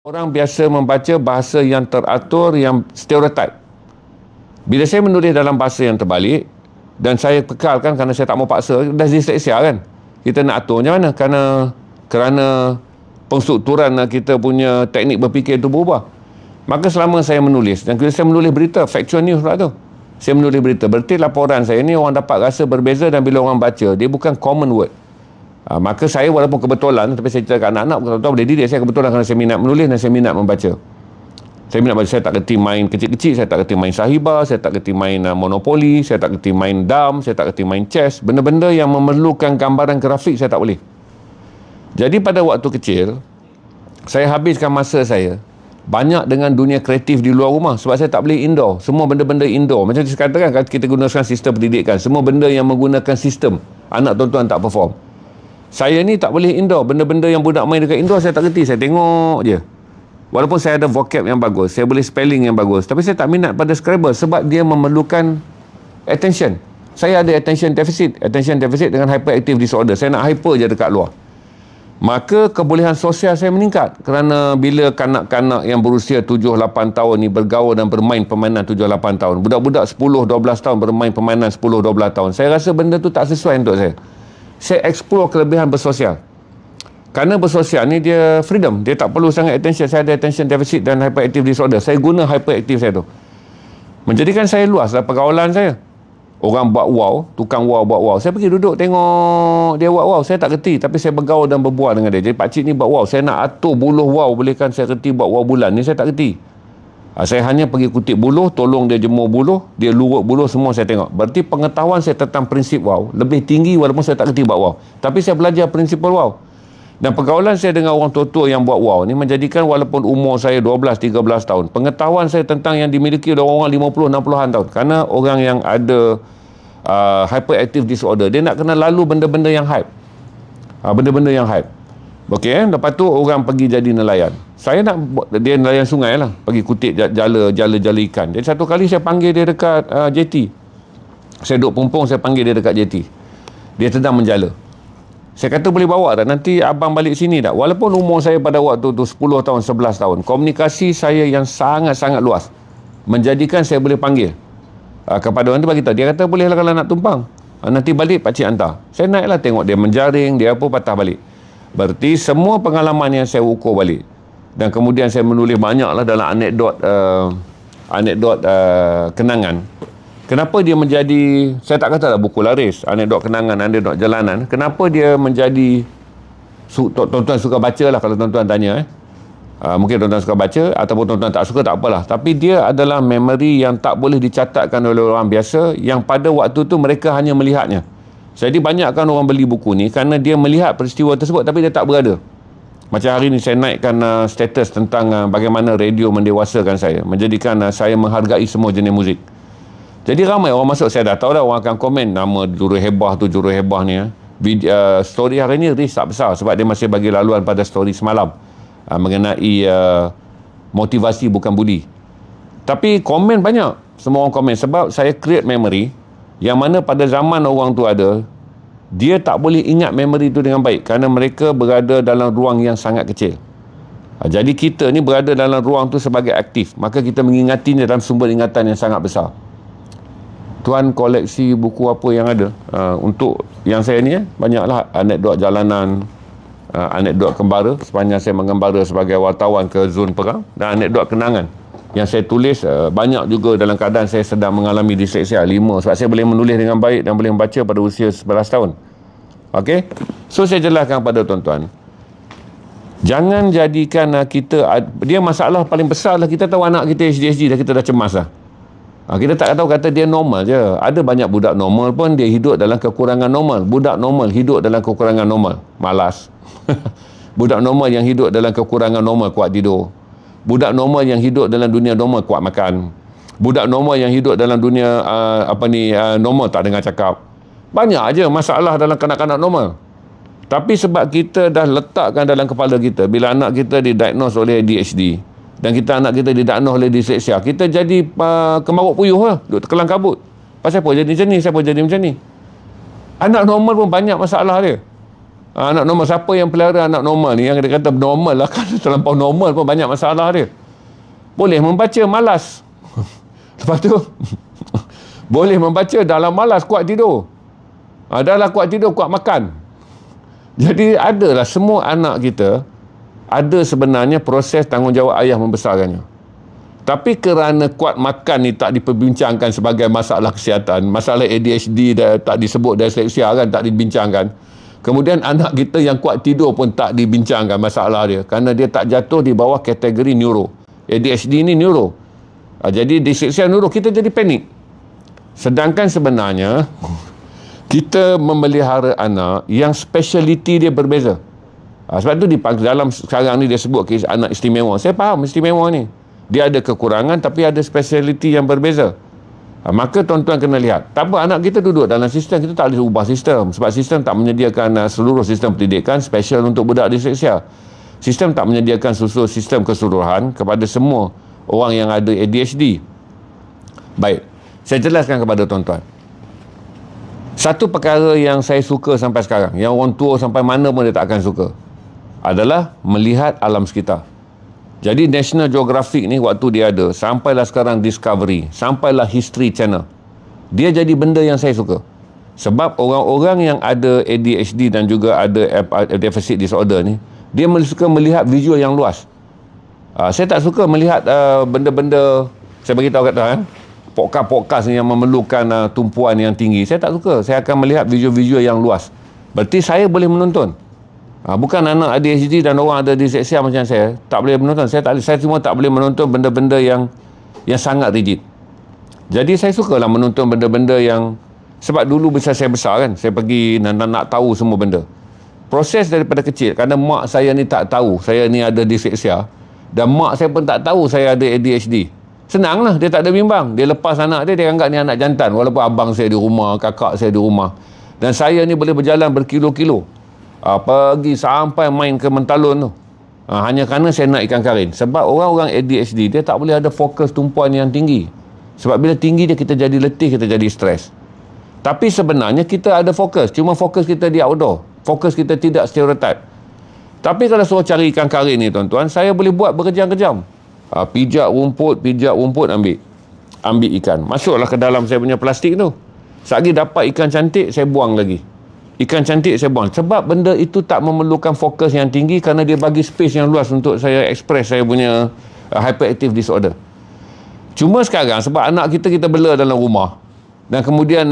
Orang biasa membaca bahasa yang teratur, yang stereotip. Bila saya menulis dalam bahasa yang terbalik, dan saya pekalkan kerana saya tak mau paksa, dah disleksia kan. Kita nak atur macam mana? Kerana pengstrukturan kita punya teknik berfikir itu berubah. Maka selama saya menulis, dan bila saya menulis berita, factual news pula tu. Saya menulis berita, berarti laporan saya ni orang dapat rasa berbeza, dan bila orang baca, dia bukan common word. Maka saya walaupun kebetulan, tapi saya cerita kat anak-anak, betul-betul boleh didik saya kebetulan kerana saya minat menulis dan saya minat membaca. Saya minat baca, saya tak kerti main kecil-kecil, saya tak kerti main Sahiba, saya tak kerti main Monopoly, saya tak kerti main dam, saya tak kerti main chess. Benda-benda yang memerlukan gambaran grafik saya tak boleh. Jadi pada waktu kecil, saya habiskan masa saya banyak dengan dunia kreatif di luar rumah sebab saya tak boleh indoor. Semua benda-benda indoor. Macam dikatakan kita gunakan sistem pendidikan, semua benda yang menggunakan sistem, anak tuan-tuan tak perform. Saya ni tak boleh indoor. Benda-benda yang budak main dekat indoor saya tak kerti, saya tengok je. Walaupun saya ada vocab yang bagus, saya boleh spelling yang bagus, tapi saya tak minat pada Scrabble sebab dia memerlukan attention. Saya ada attention deficit dengan hyperactive disorder. Saya nak hyper je dekat luar. Maka kebolehan sosial saya meningkat kerana bila kanak-kanak yang berusia 7-8 tahun ni bergaul dan bermain permainan 7-8 tahun, budak-budak 10-12 tahun bermain permainan 10-12 tahun, saya rasa benda tu tak sesuai untuk saya. Saya explore kelebihan bersosial. Kerana bersosial ni dia freedom, dia tak perlu sangat attention. Saya ada attention deficit dan hyperactive disorder. Saya guna hyperactive saya tu, menjadikan saya luas lah pergaulan saya. Orang buat wow, tukang wow buat wow, saya pergi duduk tengok dia buat wow. Saya tak kerti, tapi saya bergaul dan berbual dengan dia. Jadi pakcik ni buat wow, saya nak atur buluh wow, boleh kan saya kerti buat wow bulan ni, saya tak kerti. Saya hanya pergi kutip buluh, tolong dia jemur buluh, dia lurut buluh, semua saya tengok. Berarti pengetahuan saya tentang prinsip wow lebih tinggi walaupun saya tak kerti buat wow. Tapi saya belajar prinsip wow. Dan pergaulan saya dengan orang tua-tua yang buat wow ni menjadikan walaupun umur saya 12-13 tahun, pengetahuan saya tentang yang dimiliki oleh orang 50-60an tahun. Kerana orang yang ada hyperactive disorder, dia nak kena lalu benda-benda yang hype. Benda-benda yang hype. Okey, lepas tu orang pergi jadi nelayan. Saya nak dia nelayan sungai lah, pergi kutip jala ikan. Jadi satu kali saya panggil dia dekat JT. Saya duduk pumpung, saya panggil dia dekat JT. Dia sedang menjala. Saya kata boleh bawa tak? Nanti abang balik sini tak? Walaupun umur saya pada waktu tu 10 tahun, 11 tahun. Komunikasi saya yang sangat-sangat luas menjadikan saya boleh panggil kepada orang tu, bagi tahu. Dia kata bolehlah kalau nak tumpang. Nanti balik pakcik hantar. Saya naiklah tengok dia menjaring, dia apa, patah balik. Berarti semua pengalaman yang saya ukur balik. Dan kemudian saya menulis banyaklah dalam anekdot kenangan. Kenapa dia menjadi, saya tak katalah buku laris, anekdot kenangan, anekdot jalanan. Kenapa dia menjadi, tuan-tuan suka baca lah kalau tuan-tuan tanya. Mungkin tuan-tuan suka baca, ataupun tuan-tuan tak suka, tak apalah. Tapi dia adalah memori yang tak boleh dicatatkan oleh orang biasa, yang pada waktu tu mereka hanya melihatnya. Jadi banyakkan orang beli buku ni kerana dia melihat peristiwa tersebut, tapi dia tak berada. Macam hari ni saya naikkan status tentang bagaimana radio mendewasakan saya, menjadikan saya menghargai semua jenis muzik. Jadi ramai orang masuk, saya dah tahu dah orang akan komen nama Juruhebah tu, Juruhebah ni. Story hari ni risk tak besar sebab dia masih bagi laluan pada story semalam mengenai motivasi bukan budi. Tapi komen banyak, semua orang komen sebab saya create memory yang mana pada zaman orang tu ada, dia tak boleh ingat memory tu dengan baik kerana mereka berada dalam ruang yang sangat kecil. Jadi kita ni berada dalam ruang tu sebagai aktif, maka kita mengingatinya dalam sumber ingatan yang sangat besar. Tuan koleksi buku apa yang ada? Untuk yang saya ni banyaklah anekdot jalanan, anekdot kembara sepanjang saya mengembara sebagai wartawan ke zon perang, dan anekdot kenangan yang saya tulis banyak juga dalam keadaan saya sedang mengalami disleksia 5, sebab saya boleh menulis dengan baik dan boleh membaca pada usia 11 tahun. Okey, so saya jelaskan kepada tuan-tuan, jangan jadikan kita, dia masalah paling besar lah, kita tahu anak kita ADHD dah, kita dah cemas lah. Kita tak tahu kata dia normal je. Ada banyak budak normal pun dia hidup dalam kekurangan normal. Budak normal hidup dalam kekurangan normal, malas. Budak normal yang hidup dalam kekurangan normal, kuat tidur. Budak normal yang hidup dalam dunia normal, kuat makan. Budak normal yang hidup dalam dunia normal, tak dengar cakap. Banyak aja masalah dalam kanak-kanak normal. Tapi sebab kita dah letakkan dalam kepala kita, bila anak kita didiagnose oleh ADHD dan anak kita didiagnose oleh disleksia, kita jadi kemaruk puyuh lah, duduk terkelang kabut. Pasal apa jadi macam ni, siapa jadi macam ni. Anak normal pun banyak masalah dia. Anak normal, siapa yang pelihara anak normal ni, yang dia kata normal lah, kan terlampau normal pun banyak masalah dia. Boleh membaca, malas. Lepas tu boleh membaca, dalam malas, kuat tidur. Dalam kuat tidur, kuat makan. Jadi adalah semua anak kita ada sebenarnya proses tanggungjawab ayah membesarkannya. Tapi kerana kuat makan ni tak diperbincangkan sebagai masalah kesihatan, masalah ADHD tak disebut, dyslexia kan tak dibincangkan. Kemudian anak kita yang kuat tidur pun tak dibincangkan masalah dia, kerana dia tak jatuh di bawah kategori neuro. ADHD ni neuro. Jadi dyslexia neuro, kita jadi panik. Sedangkan sebenarnya kita memelihara anak yang speciality dia berbeza. Sebab tu dalam sekarang ni dia sebut anak istimewa. Saya faham istimewa ni. Dia ada kekurangan tapi ada speciality yang berbeza. Maka tuan-tuan kena lihat. Tak apa, anak kita duduk dalam sistem, kita tak boleh ubah sistem. Sebab sistem tak menyediakan seluruh sistem pendidikan special untuk budak disleksia. Sistem tak menyediakan seluruh sistem keseluruhan kepada semua orang yang ada ADHD. Baik, saya jelaskan kepada tuan-tuan. Satu perkara yang saya suka sampai sekarang, yang orang tua sampai mana pun dia tak akan suka, adalah melihat alam sekitar. Jadi National Geographic ni waktu dia ada, sampailah sekarang Discovery, sampailah History Channel, dia jadi benda yang saya suka. Sebab orang-orang yang ada ADHD dan juga ada deficit disorder ni, dia suka melihat visual yang luas. Saya tak suka melihat benda-benda, saya beritahu kat tuan, podcast-podcast yang memerlukan tumpuan yang tinggi. Saya tak suka. Saya akan melihat visual-visual yang luas. Berarti saya boleh menonton. Bukan anak ADHD dan orang ada disleksia macam saya tak boleh menonton. Saya cuma tak boleh menonton benda-benda yang sangat rigid. Jadi saya sukalah menonton benda-benda yang, sebab dulu bisa saya besar kan, saya pergi nak tahu semua benda. Proses daripada kecil, kerana mak saya ni tak tahu saya ni ada disleksia, dan mak saya pun tak tahu saya ada ADHD. Senanglah, dia tak ada bimbang. Dia lepas anak dia anggap ni anak jantan, walaupun abang saya di rumah, kakak saya di rumah, dan saya ni boleh berjalan berkilo-kilo, pergi sampai main ke Mentalun tu, hanya kerana saya nak ikan karin. Sebab orang-orang ADHD dia tak boleh ada fokus tumpuan yang tinggi. Sebab bila tinggi dia, kita jadi letih, kita jadi stres. Tapi sebenarnya kita ada fokus, cuma fokus kita di outdoor, fokus kita tidak stereotip. Tapi kalau suruh cari ikan karin ni tuan-tuan, saya boleh buat berkejam-kejam. Pijak rumput, ambil ikan, masuklah ke dalam saya punya plastik tu. Sekali dapat ikan cantik, saya buang lagi. Ikan cantik saya buang. Sebab benda itu tak memerlukan fokus yang tinggi, kerana dia bagi space yang luas untuk saya express saya punya hyperactive disorder. Cuma sekarang sebab anak kita bela dalam rumah, dan kemudian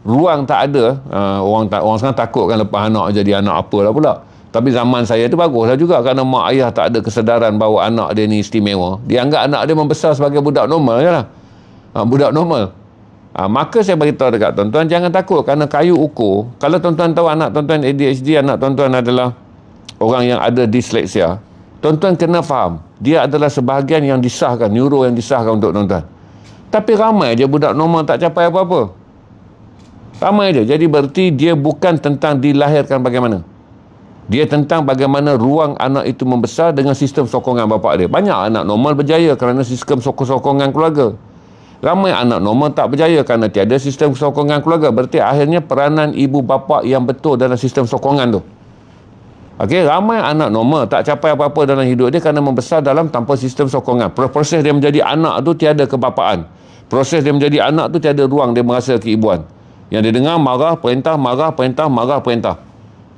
ruang tak ada, orang sekarang takut kan lepas anak jadi anak apalah pula. Tapi zaman saya tu baguslah juga, kerana mak ayah tak ada kesedaran bahawa anak dia ni istimewa. Dia anggap anak dia membesar sebagai budak normal je lah. Budak normal. Maka saya beritahu dekat tuan-tuan, jangan takut kerana kayu ukur. Kalau tuan-tuan tahu anak tuan-tuan ADHD, anak tuan-tuan adalah orang yang ada disleksia, tuan-tuan kena faham, dia adalah sebahagian yang disahkan, neuro yang disahkan untuk tuan-tuan. Tapi ramai je budak normal tak capai apa-apa. Ramai je. Jadi berarti dia bukan tentang dilahirkan bagaimana. Dia tentang bagaimana ruang anak itu membesar dengan sistem sokongan bapa dia. Banyak anak normal berjaya kerana sistem sokongan keluarga. Ramai anak normal tak berjaya kerana tiada sistem sokongan keluarga. Berarti akhirnya peranan ibu bapa yang betul dalam sistem sokongan tu. Okey, ramai anak normal tak capai apa-apa dalam hidup dia kerana membesar dalam tanpa sistem sokongan. Proses dia menjadi anak tu tiada kebapaan. Proses dia menjadi anak tu tiada ruang dia merasa keibuan. Yang dia dengar marah, perintah, marah, perintah, marah, perintah.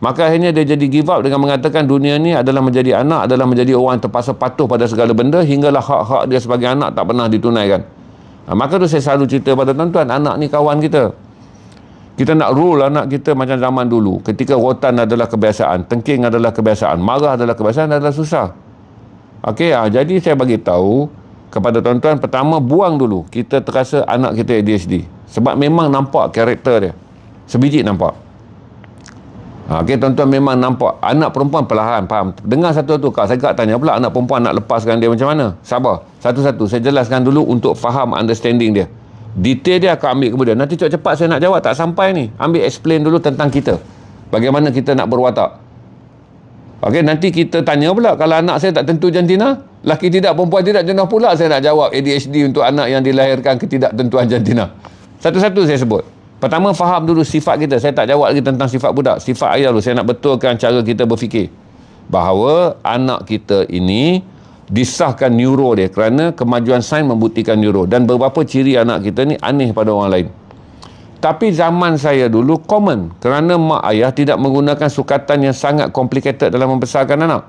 Maka akhirnya dia jadi give up dengan mengatakan dunia ni adalah menjadi anak, adalah menjadi orang yang terpaksa patuh pada segala benda, hinggalah hak-hak dia sebagai anak tak pernah ditunaikan. Maka tu saya selalu cerita pada tuan-tuan, anak ni kawan kita. Kita nak rule anak kita macam zaman dulu. Ketika rotan adalah kebiasaan, tengking adalah kebiasaan, marah adalah kebiasaan, adalah susah. Okey, jadi saya bagi tahu kepada tuan-tuan, pertama buang dulu kita terasa anak kita ADHD. Sebab memang nampak karakter dia. Sebiji nampak. Okey, tuan-tuan, memang nampak. Anak perempuan perlahan faham. Dengar satu-satu, saya tak tanya pula anak perempuan nak lepaskan dia macam mana. Sabar. Satu-satu saya jelaskan dulu untuk faham understanding dia. Detail dia akan ambil kemudian. Nanti cepat-cepat saya nak jawab tak sampai ni. Ambil explain dulu tentang kita. Bagaimana kita nak berwatak. Okey, nanti kita tanya pula kalau anak saya tak tentu jantina, laki tidak, perempuan tidak, jenis pula saya nak jawab ADHD untuk anak yang dilahirkan ketidaktentuan jantina. Satu-satu saya sebut. Pertama, faham dulu sifat kita. Saya tak jawab lagi tentang sifat budak. Sifat ayah dulu. Saya nak betulkan cara kita berfikir. Bahawa anak kita ini disahkan neuro dia kerana kemajuan sains membuktikan neuro. Dan beberapa ciri anak kita ni aneh pada orang lain. Tapi zaman saya dulu common. Kerana mak ayah tidak menggunakan sukatan yang sangat complicated dalam membesarkan anak.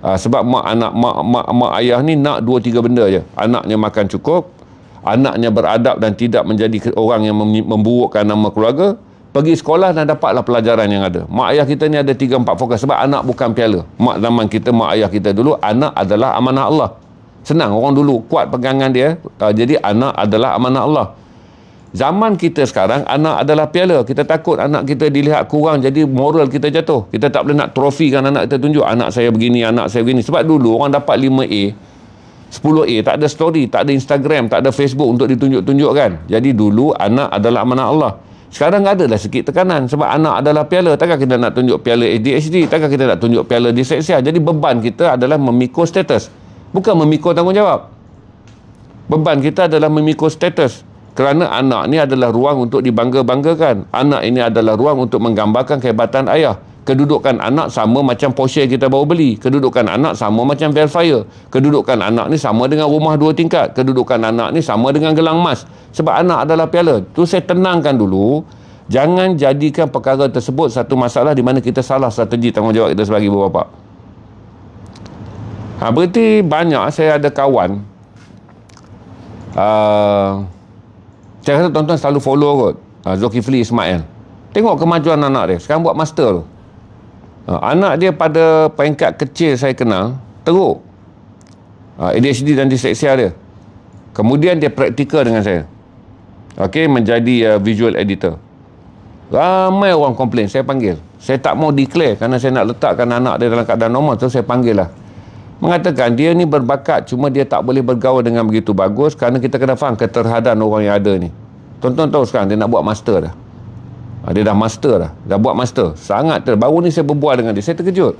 Sebab mak ayah ni nak 2-3 benda je. Anaknya makan cukup, anaknya beradab dan tidak menjadi orang yang memburukkan nama keluarga, pergi sekolah dan dapatlah pelajaran yang ada. Mak ayah kita ni ada 3-4 fokus. Sebab anak bukan piala. Zaman kita, mak ayah kita dulu, anak adalah amanah Allah. Senang, orang dulu kuat pegangan dia. Jadi anak adalah amanah Allah. Zaman kita sekarang, anak adalah piala. Kita takut anak kita dilihat kurang, jadi moral kita jatuh. Kita tak boleh nak trofikan anak kita, tunjuk anak saya begini, anak saya begini. Sebab dulu orang dapat 5A, 10A, tak ada story, tak ada Instagram, tak ada Facebook untuk ditunjuk-tunjukkan. Jadi dulu anak adalah amanah Allah. Sekarang adalah sikit tekanan sebab anak adalah piala. Takkan kita nak tunjuk piala ADHD, takkan kita nak tunjuk piala disleksia. Jadi beban kita adalah memikul status, bukan memikul tanggungjawab. Beban kita adalah memikul status. Kerana anak ni adalah ruang untuk dibangga-banggakan. Anak ini adalah ruang untuk menggambarkan kehebatan ayah. Kedudukan anak sama macam Porsche kita baru beli. Kedudukan anak sama macam Velfire. Kedudukan anak ni sama dengan rumah 2 tingkat. Kedudukan anak ni sama dengan gelang emas. Sebab anak adalah piala. Tu saya tenangkan dulu. Jangan jadikan perkara tersebut satu masalah di mana kita salah strategi tanggungjawab kita sebagai ibu bapa. Berarti banyak saya ada kawan. Saya kata tuan-tuan selalu follow kot Zulkifli Ismail. Tengok kemajuan anak dia. Sekarang buat master tu. Anak dia pada peringkat kecil saya kenal, teruk ADHD dan disleksia dia. Kemudian dia praktikal dengan saya. Okey, menjadi visual editor. Ramai orang komplain, saya panggil. Saya tak mau declare kerana saya nak letakkan anak dia dalam keadaan normal. So saya panggil lah. Mengatakan dia ni berbakat, cuma dia tak boleh bergaul dengan begitu bagus kerana kita kena faham keterhadan orang yang ada ni. Tuan-tuan tahu sekarang dia nak buat master dah. Dia dah master dah buat master. Sangat baru ni saya berbual dengan dia, saya terkejut.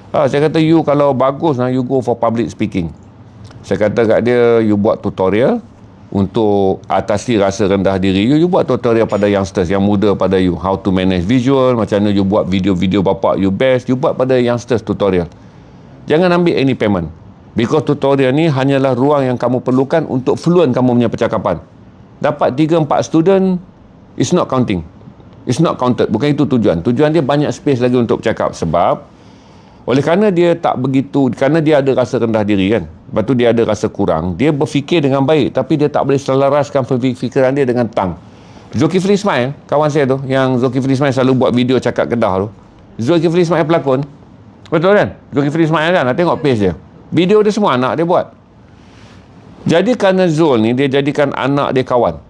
Saya kata, you kalau bagus, you go for public speaking. Saya kata kat dia, you buat tutorial untuk atasi rasa rendah diri you buat tutorial pada youngsters yang muda pada you, how to manage visual, macam mana you buat video-video bapak you best, you buat pada youngsters tutorial. Jangan ambil any payment. Because tutorial ni hanyalah ruang yang kamu perlukan untuk fluent kamu punya percakapan. Dapat 3-4 student, it's not counting. It's not counted. Bukan itu tujuan. Tujuan dia banyak space lagi untuk bercakap. Sebab, oleh kerana dia tak begitu, kerana dia ada rasa rendah diri kan. Lepas tu dia ada rasa kurang. Dia berfikir dengan baik, tapi dia tak boleh selaraskan fikiran dia dengan tang. Zulkifli Ismail, kawan saya tu, yang Zulkifli Ismail selalu buat video cakap Kedah tu. Zulkifli Ismail pelakon. Betul kan? Zulkifli Ismail kan? Nak tengok page dia. Video dia semua anak dia buat. Jadi kerana Zul ni, dia jadikan anak dia kawan.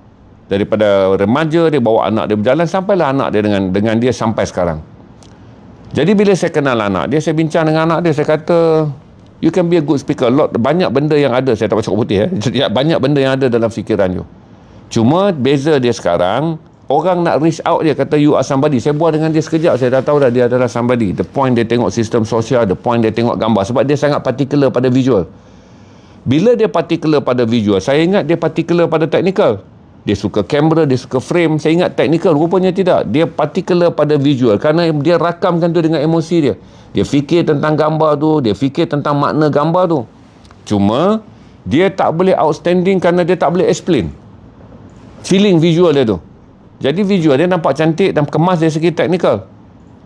Daripada remaja, dia bawa anak dia berjalan, sampailah anak dia dengan dia sampai sekarang. Jadi bila saya kenal anak dia, saya bincang dengan anak dia, saya kata, you can be a good speaker. Banyak benda yang ada, saya tak baca putih banyak benda yang ada dalam fikiran you. Cuma beza dia sekarang, orang nak reach out dia, kata you are somebody. Saya buat dengan dia sekejap, saya dah tahu dah dia adalah somebody. The point dia tengok sistem sosial, the point dia tengok gambar. Sebab dia sangat particular pada visual. Bila dia particular pada visual, saya ingat dia particular pada technical. Dia suka kamera, dia suka frame. Saya ingat technical, rupanya tidak. Dia particular pada visual kerana dia rakamkan tu dengan emosi dia. Dia fikir tentang gambar tu, dia fikir tentang makna gambar tu. Cuma dia tak boleh outstanding kerana dia tak boleh explain feeling visual dia tu. Jadi visual dia nampak cantik dan kemas dari segi teknikal.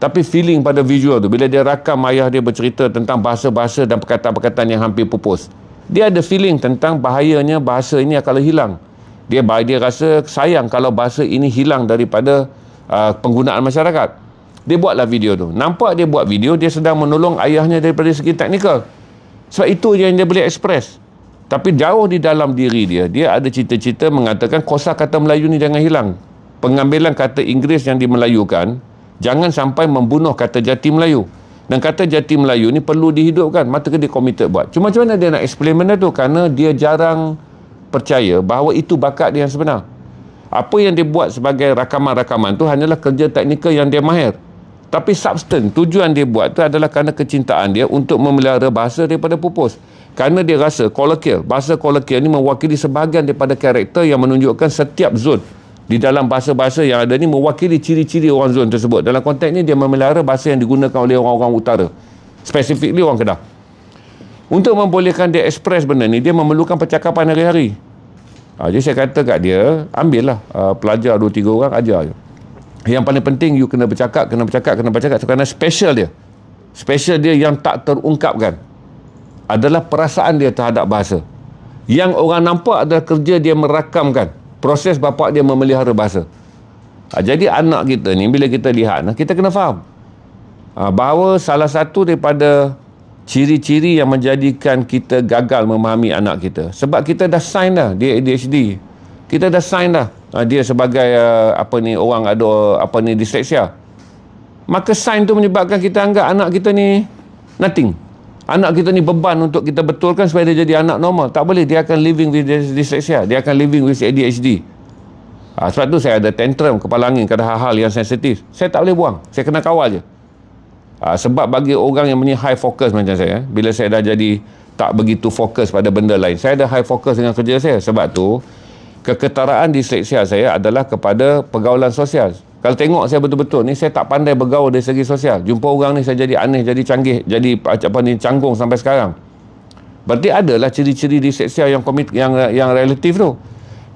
Tapi feeling pada visual tu, bila dia rakam ayah dia bercerita tentang bahasa-bahasa dan perkataan-perkataan yang hampir pupus, dia ada feeling tentang bahayanya bahasa ini akan hilang. Dia rasa sayang kalau bahasa ini hilang daripada penggunaan masyarakat. Dia buatlah video tu. Nampak dia buat video, dia sedang menolong ayahnya daripada segi teknikal. Sebab itu yang dia boleh express. Tapi jauh di dalam diri dia, dia ada cita-cita mengatakan kosakata Melayu ni jangan hilang. Pengambilan kata Inggeris yang dimelayukan, jangan sampai membunuh kata jati Melayu. Dan kata jati Melayu ni perlu dihidupkan. Maka dia committed buat. Cuma macam mana dia nak explain benda tu? Kerana dia jarang percaya bahawa itu bakat dia yang sebenar. Apa yang dia buat sebagai rakaman-rakaman tu hanyalah kerja teknikal yang dia mahir. Tapi substance, tujuan dia buat tu adalah kerana kecintaan dia untuk memelihara bahasa daripada pupus. Kerana dia rasa kolokil, bahasa kolokil ni mewakili sebahagian daripada karakter yang menunjukkan setiap zon Di dalam bahasa-bahasa yang ada ni mewakili ciri-ciri orang zon tersebut. Dalam konteks ni dia memelihara bahasa yang digunakan oleh orang-orang utara. Specifically orang Kedah. Untuk membolehkan dia express benda ni, dia memerlukan percakapan hari-hari. Jadi saya kata kat dia, ambillah pelajar 2-3 orang, ajar je. Yang paling penting you kena bercakap kerana special dia yang tak terungkapkan adalah perasaan dia terhadap bahasa. Yang orang nampak adalah kerja dia merakamkan proses bapak dia memelihara bahasa. Jadi anak kita ni bila kita lihat, kita kena faham bahawa salah satu daripada ciri-ciri yang menjadikan kita gagal memahami anak kita, sebab kita dah sign dah dia ADHD, kita dah sign dah dia sebagai orang ada disleksia. Maka sign tu menyebabkan kita anggap anak kita ni nothing. Anak kita ni beban untuk kita betulkan supaya dia jadi anak normal. Tak boleh, dia akan living with dyslexia, dia akan living with ADHD. Sebab tu saya ada tantrum, kepala angin pada hal-hal yang sensitif. Saya tak boleh buang, saya kena kawal je. Sebab bagi orang yang punya high focus macam saya, bila saya dah jadi tak begitu fokus pada benda lain, saya ada high focus dengan kerja saya. Sebab tu keketaraan dysleksia saya adalah kepada pergaulan sosial. Kalau tengok saya betul-betul ni, saya tak pandai bergaul dari segi sosial. Jumpa orang ni saya jadi aneh, jadi canggih, jadi canggung sampai sekarang. Berarti adalah ciri-ciri dysleksia yang relatif tu.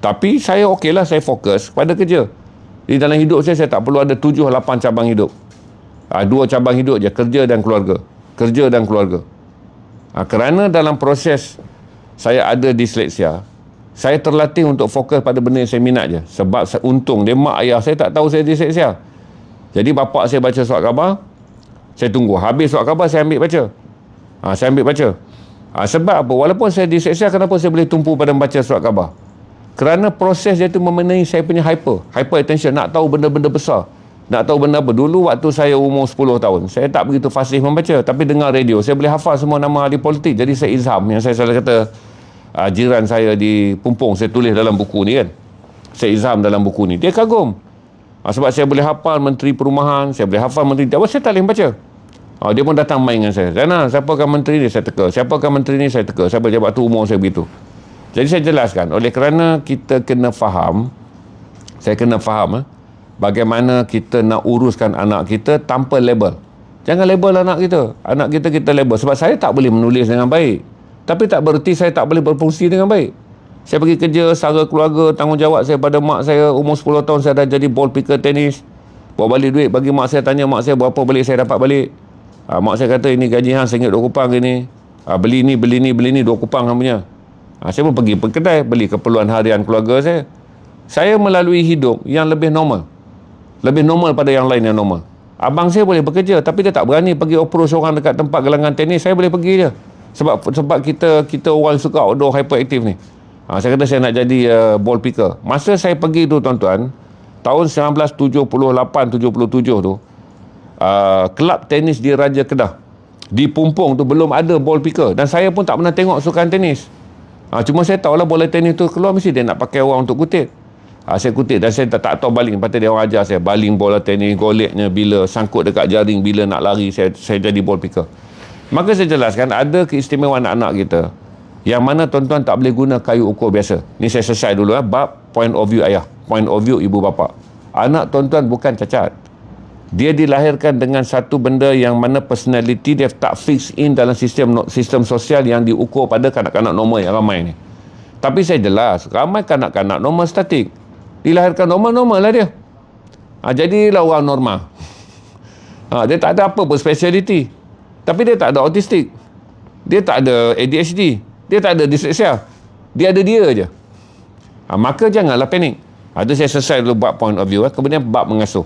Tapi saya okeylah, saya fokus pada kerja. Di dalam hidup saya tak perlu ada 7-8 cabang hidup. 2 cabang hidup je, kerja dan keluarga. Kerja dan keluarga. Kerana dalam proses saya ada dysleksia, saya terlatih untuk fokus pada benda yang saya minat je. Sebab untung dia mak ayah saya tak tahu saya dysleksia. Jadi bapak saya baca surat khabar, saya tunggu. Habis surat khabar saya ambil baca. Saya ambil baca. Sebab apa? Walaupun saya dysleksia, kenapa saya boleh tumpu pada membaca surat khabar? Kerana proses dia tu memenuhi saya punya hyper attention. Nak tahu benda-benda besar. Nak tahu benda apa. Dulu waktu saya umur 10 tahun, saya tak begitu fasih membaca. Tapi dengar radio, saya boleh hafal semua nama ahli politik. Jadi saya ilham. Yang saya selalu kata, jiran saya di Pumpung, saya tulis dalam buku ni kan, saya ilham dalam buku ni, dia kagum sebab saya boleh hafal menteri perumahan, saya boleh hafal menteri apa, saya tak boleh baca. Dia pun datang main dengan saya, Zainal, siapakah menteri ni, saya teka, siapakah menteri ni, saya teka, siapa jabat tu, umur saya begitu. Jadi saya jelaskan, oleh kerana kita kena faham, saya kena faham bagaimana kita nak uruskan anak kita tanpa label. Jangan label anak kita kita label. Sebab saya tak boleh menulis dengan baik, tapi tak bererti saya tak boleh berfungsi dengan baik. Saya pergi kerja, sara keluarga, tanggungjawab saya pada mak saya. Umur 10 tahun saya dah jadi ball picker tenis. Bawa balik duit bagi mak saya, tanya mak saya berapa balik saya dapat balik. Mak saya kata ini gaji hang RM1 2 kupang gini. Beli ni 2 kupang hang punya. Saya pun pergi kedai, beli keperluan harian keluarga saya. Saya melalui hidup yang lebih normal. Lebih normal pada yang lain yang normal. Abang saya boleh bekerja, tapi dia tak berani pergi approach orang dekat tempat gelangan tenis. Saya boleh pergi je. Sebab kita orang suka outdoor, hyperaktif ni. Saya kata saya nak jadi ball picker. Masa saya pergi tu tuan-tuan, tahun 1978-77 tu, kelab tenis di Raja Kedah, di Pumpung tu belum ada ball picker. Dan saya pun tak pernah tengok sukan tenis. Cuma saya tahulah bola tenis tu keluar, mesti dia nak pakai orang untuk kutip. Saya kutip dan saya tak tahu baling. Lepas tu dia orang ajar saya baling bola tenis, goleknya bila, sangkut dekat jaring bila nak lari, saya jadi ball picker. Maka saya jelaskan ada keistimewaan anak kita yang mana tuan-tuan tak boleh guna kayu ukur biasa. Ni saya selesai dulu bab point of view ayah, point of view ibu bapa. Anak tuan-tuan bukan cacat. Dia dilahirkan dengan satu benda yang mana personality dia tak fix in dalam sistem sosial yang diukur pada kanak-kanak normal yang ramai ni. Tapi saya jelas, ramai kanak-kanak normal statik. Dilahirkan normal lah dia. Jadilah orang normal. Dia tak ada apa pun speciality. Tapi dia tak ada autistik, dia tak ada ADHD, dia tak ada dysleksia, dia ada dia je. Maka janganlah panik. Itu saya selesai dulu bab point of view. Kemudian bab mengasuh.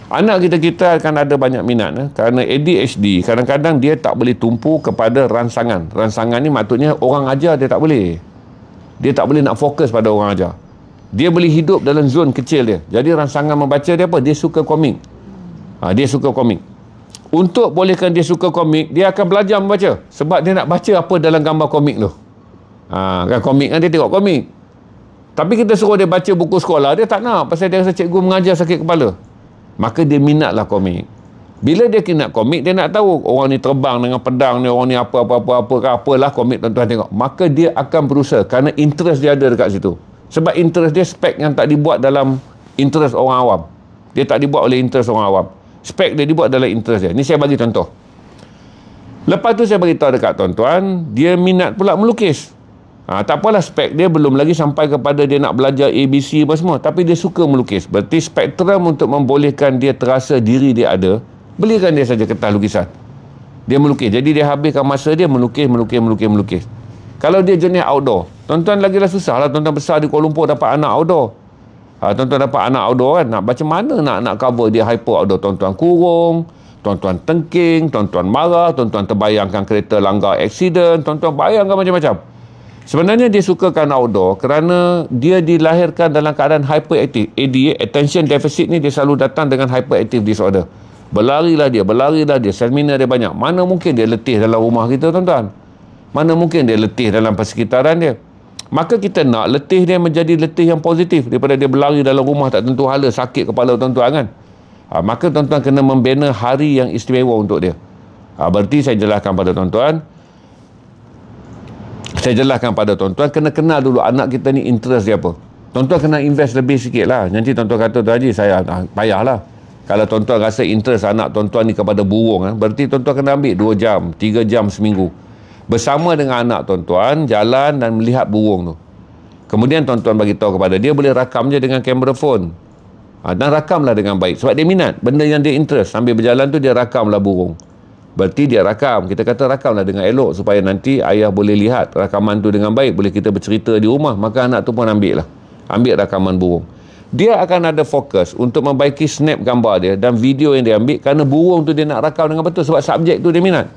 Anak kita akan ada banyak minat kerana ADHD kadang-kadang dia tak boleh tumpu kepada rangsangan. Rangsangan ni maksudnya orang ajar dia tak boleh. Dia tak boleh nak fokus pada orang ajar. Dia boleh hidup dalam zon kecil dia. Jadi rangsangan membaca dia apa? Dia suka komik. Dia suka komik. Untuk bolehkan dia suka komik, dia akan belajar membaca. Sebab dia nak baca apa dalam gambar komik tu. Kan komik kan, dia tengok komik. Tapi kita suruh dia baca buku sekolah, dia tak nak. Pasal dia rasa cikgu mengajar sakit kepala. Maka dia minatlah komik. Bila dia minat komik, dia nak tahu orang ni terbang dengan pedang ni, orang ni apalah komik tuan-tuan tengok. Maka dia akan berusaha kerana interest dia ada dekat situ. Sebab interest dia spek yang tak dibuat dalam interest orang awam. Dia tak dibuat oleh interest orang awam. Spek dia dibuat dalam interest dia. Ni saya bagi contoh. Lepas tu saya beritahu dekat tuan-tuan, dia minat pula melukis. Tak apalah, spek dia belum lagi sampai kepada dia nak belajar ABC apa semua, tapi dia suka melukis. Berarti spektrum untuk membolehkan dia terasa diri dia ada, belikan dia saja kertas lukisan. Dia melukis. Jadi dia habiskan masa dia melukis. Kalau dia jenis outdoor, tuan-tuan lagilah susah lah. Tuan-tuan besar di Kuala Lumpur dapat anak outdoor. Tuan-tuan dapat anak outdoor kan, nak macam mana nak cover dia hyper outdoor. Tuan-tuan kurung, tuan-tuan tengking, tuan-tuan marah, tuan-tuan terbayangkan kereta langgar aksiden, tuan-tuan bayangkan macam-macam. Sebenarnya dia sukakan outdoor kerana dia dilahirkan dalam keadaan hyperactive. ADA, attention deficit ni, dia selalu datang dengan hyperactive disorder. Berlarilah dia, stamina dia banyak. Mana mungkin dia letih dalam rumah kita, tuan-tuan? Mana mungkin dia letih dalam persekitaran dia? Maka kita nak letih dia menjadi letih yang positif daripada dia berlari dalam rumah tak tentu hala, sakit kepala tuan-tuan kan. Maka tuan-tuan kena membina hari yang istimewa untuk dia. Berarti saya jelaskan pada tuan-tuan, kena kenal dulu anak kita ni interest dia apa. Tuan-tuan kena invest lebih sikit lah. Nanti tuan-tuan kata, Tuan Haji, saya payahlah. Kalau tuan-tuan rasa interest anak tuan-tuan ni kepada burung, berarti tuan-tuan kena ambil 2 jam, 3 jam seminggu. Bersama dengan anak tuan-tuan, jalan dan melihat burung tu. Kemudian tuan-tuan bagi tahu kepada dia, boleh rakam je dengan kamera phone. Dan rakamlah dengan baik. Sebab dia minat, benda yang dia interest. Sambil berjalan tu dia rakamlah burung. Berarti dia rakam. Kita kata rakamlah dengan elok supaya nanti ayah boleh lihat rakaman tu dengan baik. Boleh kita bercerita di rumah. Maka anak tu pun ambil rakaman burung. Dia akan ada fokus untuk membaiki snap gambar dia dan video yang dia ambil, kerana burung tu dia nak rakam dengan betul. Sebab subjek tu dia minat.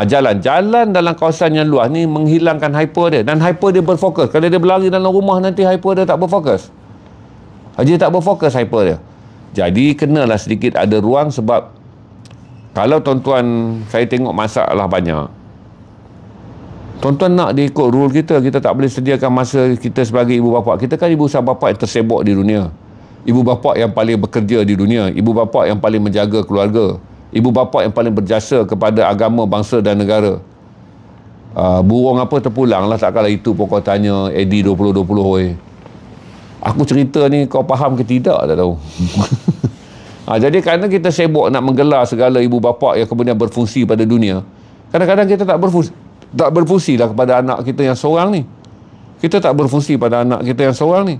Jalan dalam kawasan yang luas ni menghilangkan hyper dia. Dan hyper dia berfokus. Kalau dia berlari dalam rumah, nanti hyper dia tak berfokus. Dia tak berfokus hyper dia. Jadi kenalah sedikit ada ruang. Sebab kalau tuan-tuan, saya tengok masalah banyak, tuan-tuan nak dia ikut rule kita tak boleh sediakan masa kita sebagai ibu bapa. Kita kan ibu bapa yang tersebok di dunia, ibu bapa yang paling bekerja di dunia, ibu bapa yang paling menjaga keluarga, ibu bapa yang paling berjasa kepada agama, bangsa dan negara. Burung apa terpulang lah, tak kala itu pun kau tanya Eddie 2020 oi. Aku cerita ni kau faham ke tidak, tak tahu. Jadi kerana kita sibuk nak menggelar segala ibu bapa yang kemudian berfungsi pada dunia, kadang-kadang kita tak berfungsi lah kepada anak kita yang seorang ni. Kita tak berfungsi pada anak kita yang seorang ni.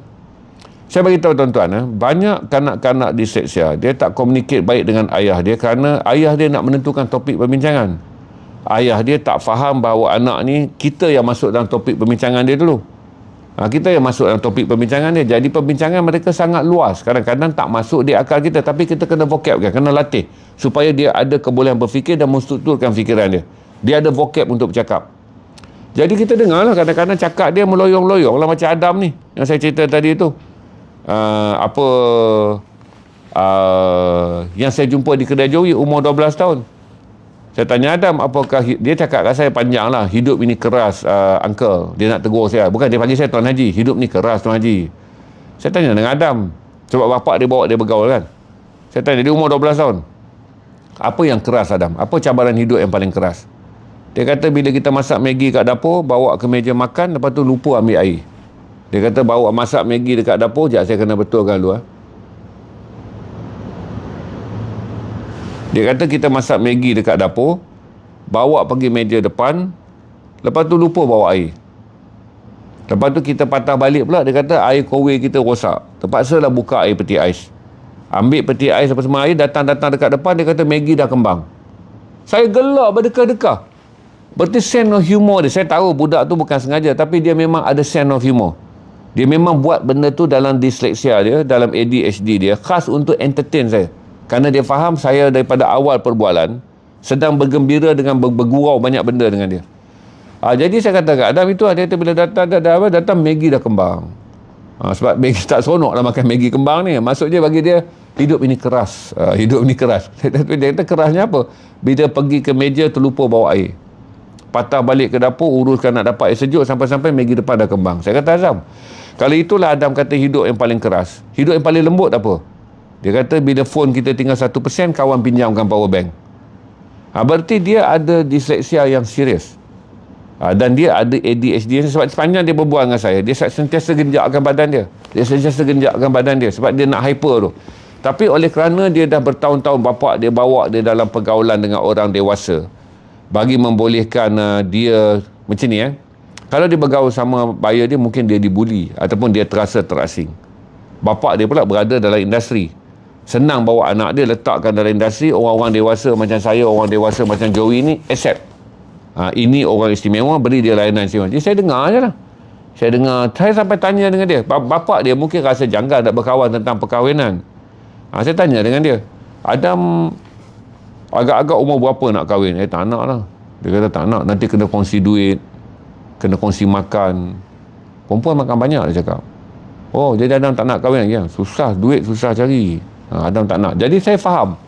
Saya beritahu tuan-tuan, banyak kanak-kanak disleksia, dia tak communicate baik dengan ayah dia kerana ayah dia nak menentukan topik perbincangan. Ayah dia tak faham bahawa anak ni, kita yang masuk dalam topik perbincangan dia dulu. Kita yang masuk dalam topik perbincangan dia. Jadi perbincangan mereka sangat luas. Kadang-kadang tak masuk di akal kita, tapi kita kena vocab, kena latih supaya dia ada kebolehan berfikir dan menstrukturkan fikiran dia. Dia ada vocab untuk bercakap. Jadi kita dengarlah, kadang-kadang cakap dia meloyong-loyong lah macam Adam ni yang saya cerita tadi tu. Yang saya jumpa di kedai Joey, umur 12 tahun. Saya tanya Adam, apakah dia cakap kat saya panjang lah, hidup ini keras uncle. Dia nak tegur saya, bukan dia panggil saya Tuan Haji, hidup ni keras Tuan Haji. Saya tanya dengan Adam, sebab bapak dia bawa dia bergaul kan. Saya tanya, dia umur 12 tahun, apa yang keras Adam? Apa cabaran hidup yang paling keras? Dia kata bila kita masak Maggi kat dapur, bawa ke meja makan, lepas tu lupa ambil air. Dia kata bawa masak Maggi dekat dapur, sekejap saya kena betulkan dulu. Dia kata kita masak Maggi dekat dapur, bawa pergi meja depan, lepas tu lupa bawa air. Lepas tu kita patah balik pula, dia kata air kowe kita rosak. Terpaksalah buka air peti ais. Ambil peti ais apa semua air, datang dekat depan, dia kata Maggi dah kembang. Saya gelak berdekah-dekah. Berarti sense of humor dia. Saya tahu budak tu bukan sengaja, tapi dia memang ada sense of humor. Dia memang buat benda tu dalam disleksia dia, dalam ADHD dia, khas untuk entertain saya. Kerana dia faham saya daripada awal perbualan sedang bergembira dengan bergurau banyak benda dengan dia. Jadi saya kata kat Adam itu, dia kata bila datang Maggi dah kembang. Sebab Maggi tak seronok lah makan Maggi kembang ni. Maksudnya bagi dia, hidup ini keras. Hidup ini keras. Dia kata kerasnya apa? Bila pergi ke meja terlupa bawa air. Patah balik ke dapur, uruskan nak dapat air sejuk, sampai-sampai Maggi depan dah kembang. Saya kata Adam, kalau itulah Adam kata hidup yang paling keras. Hidup yang paling lembut apa? Dia kata bila phone kita tinggal 1%, kawan pinjamkan power bank. Berarti dia ada disleksia yang serius. Dan dia ada ADHD sebab sepanjang dia berbual dengan saya, dia sentiasa genjakkan badan dia. Sebab dia nak hyper tu. Tapi oleh kerana dia dah bertahun-tahun bapak dia bawa dia dalam pergaulan dengan orang dewasa, bagi membolehkan dia macam ni kalau dia bergaul sama buyer dia, mungkin dia dibuli ataupun dia terasa terasing. Bapak dia pula berada dalam industri, senang bawa anak dia letakkan dalam industri. Orang-orang dewasa macam saya, orang dewasa macam Joey ni accept. Ini orang istimewa, beri dia layanan istimewa. Jadi saya dengar je lah. Saya sampai tanya dengan dia. Bapak dia mungkin rasa janggal nak berkawan tentang perkahwinan. Saya tanya dengan dia, Adam agak-agak umur berapa nak kahwin? Tak nak lah. Dia kata tak nak, nanti kena kongsi duit, kena kongsi makan. Perempuan makan banyak, dia cakap. Oh, jadi Adam tak nak kahwin lagi. Susah, duit susah cari. Adam tak nak. Jadi saya faham,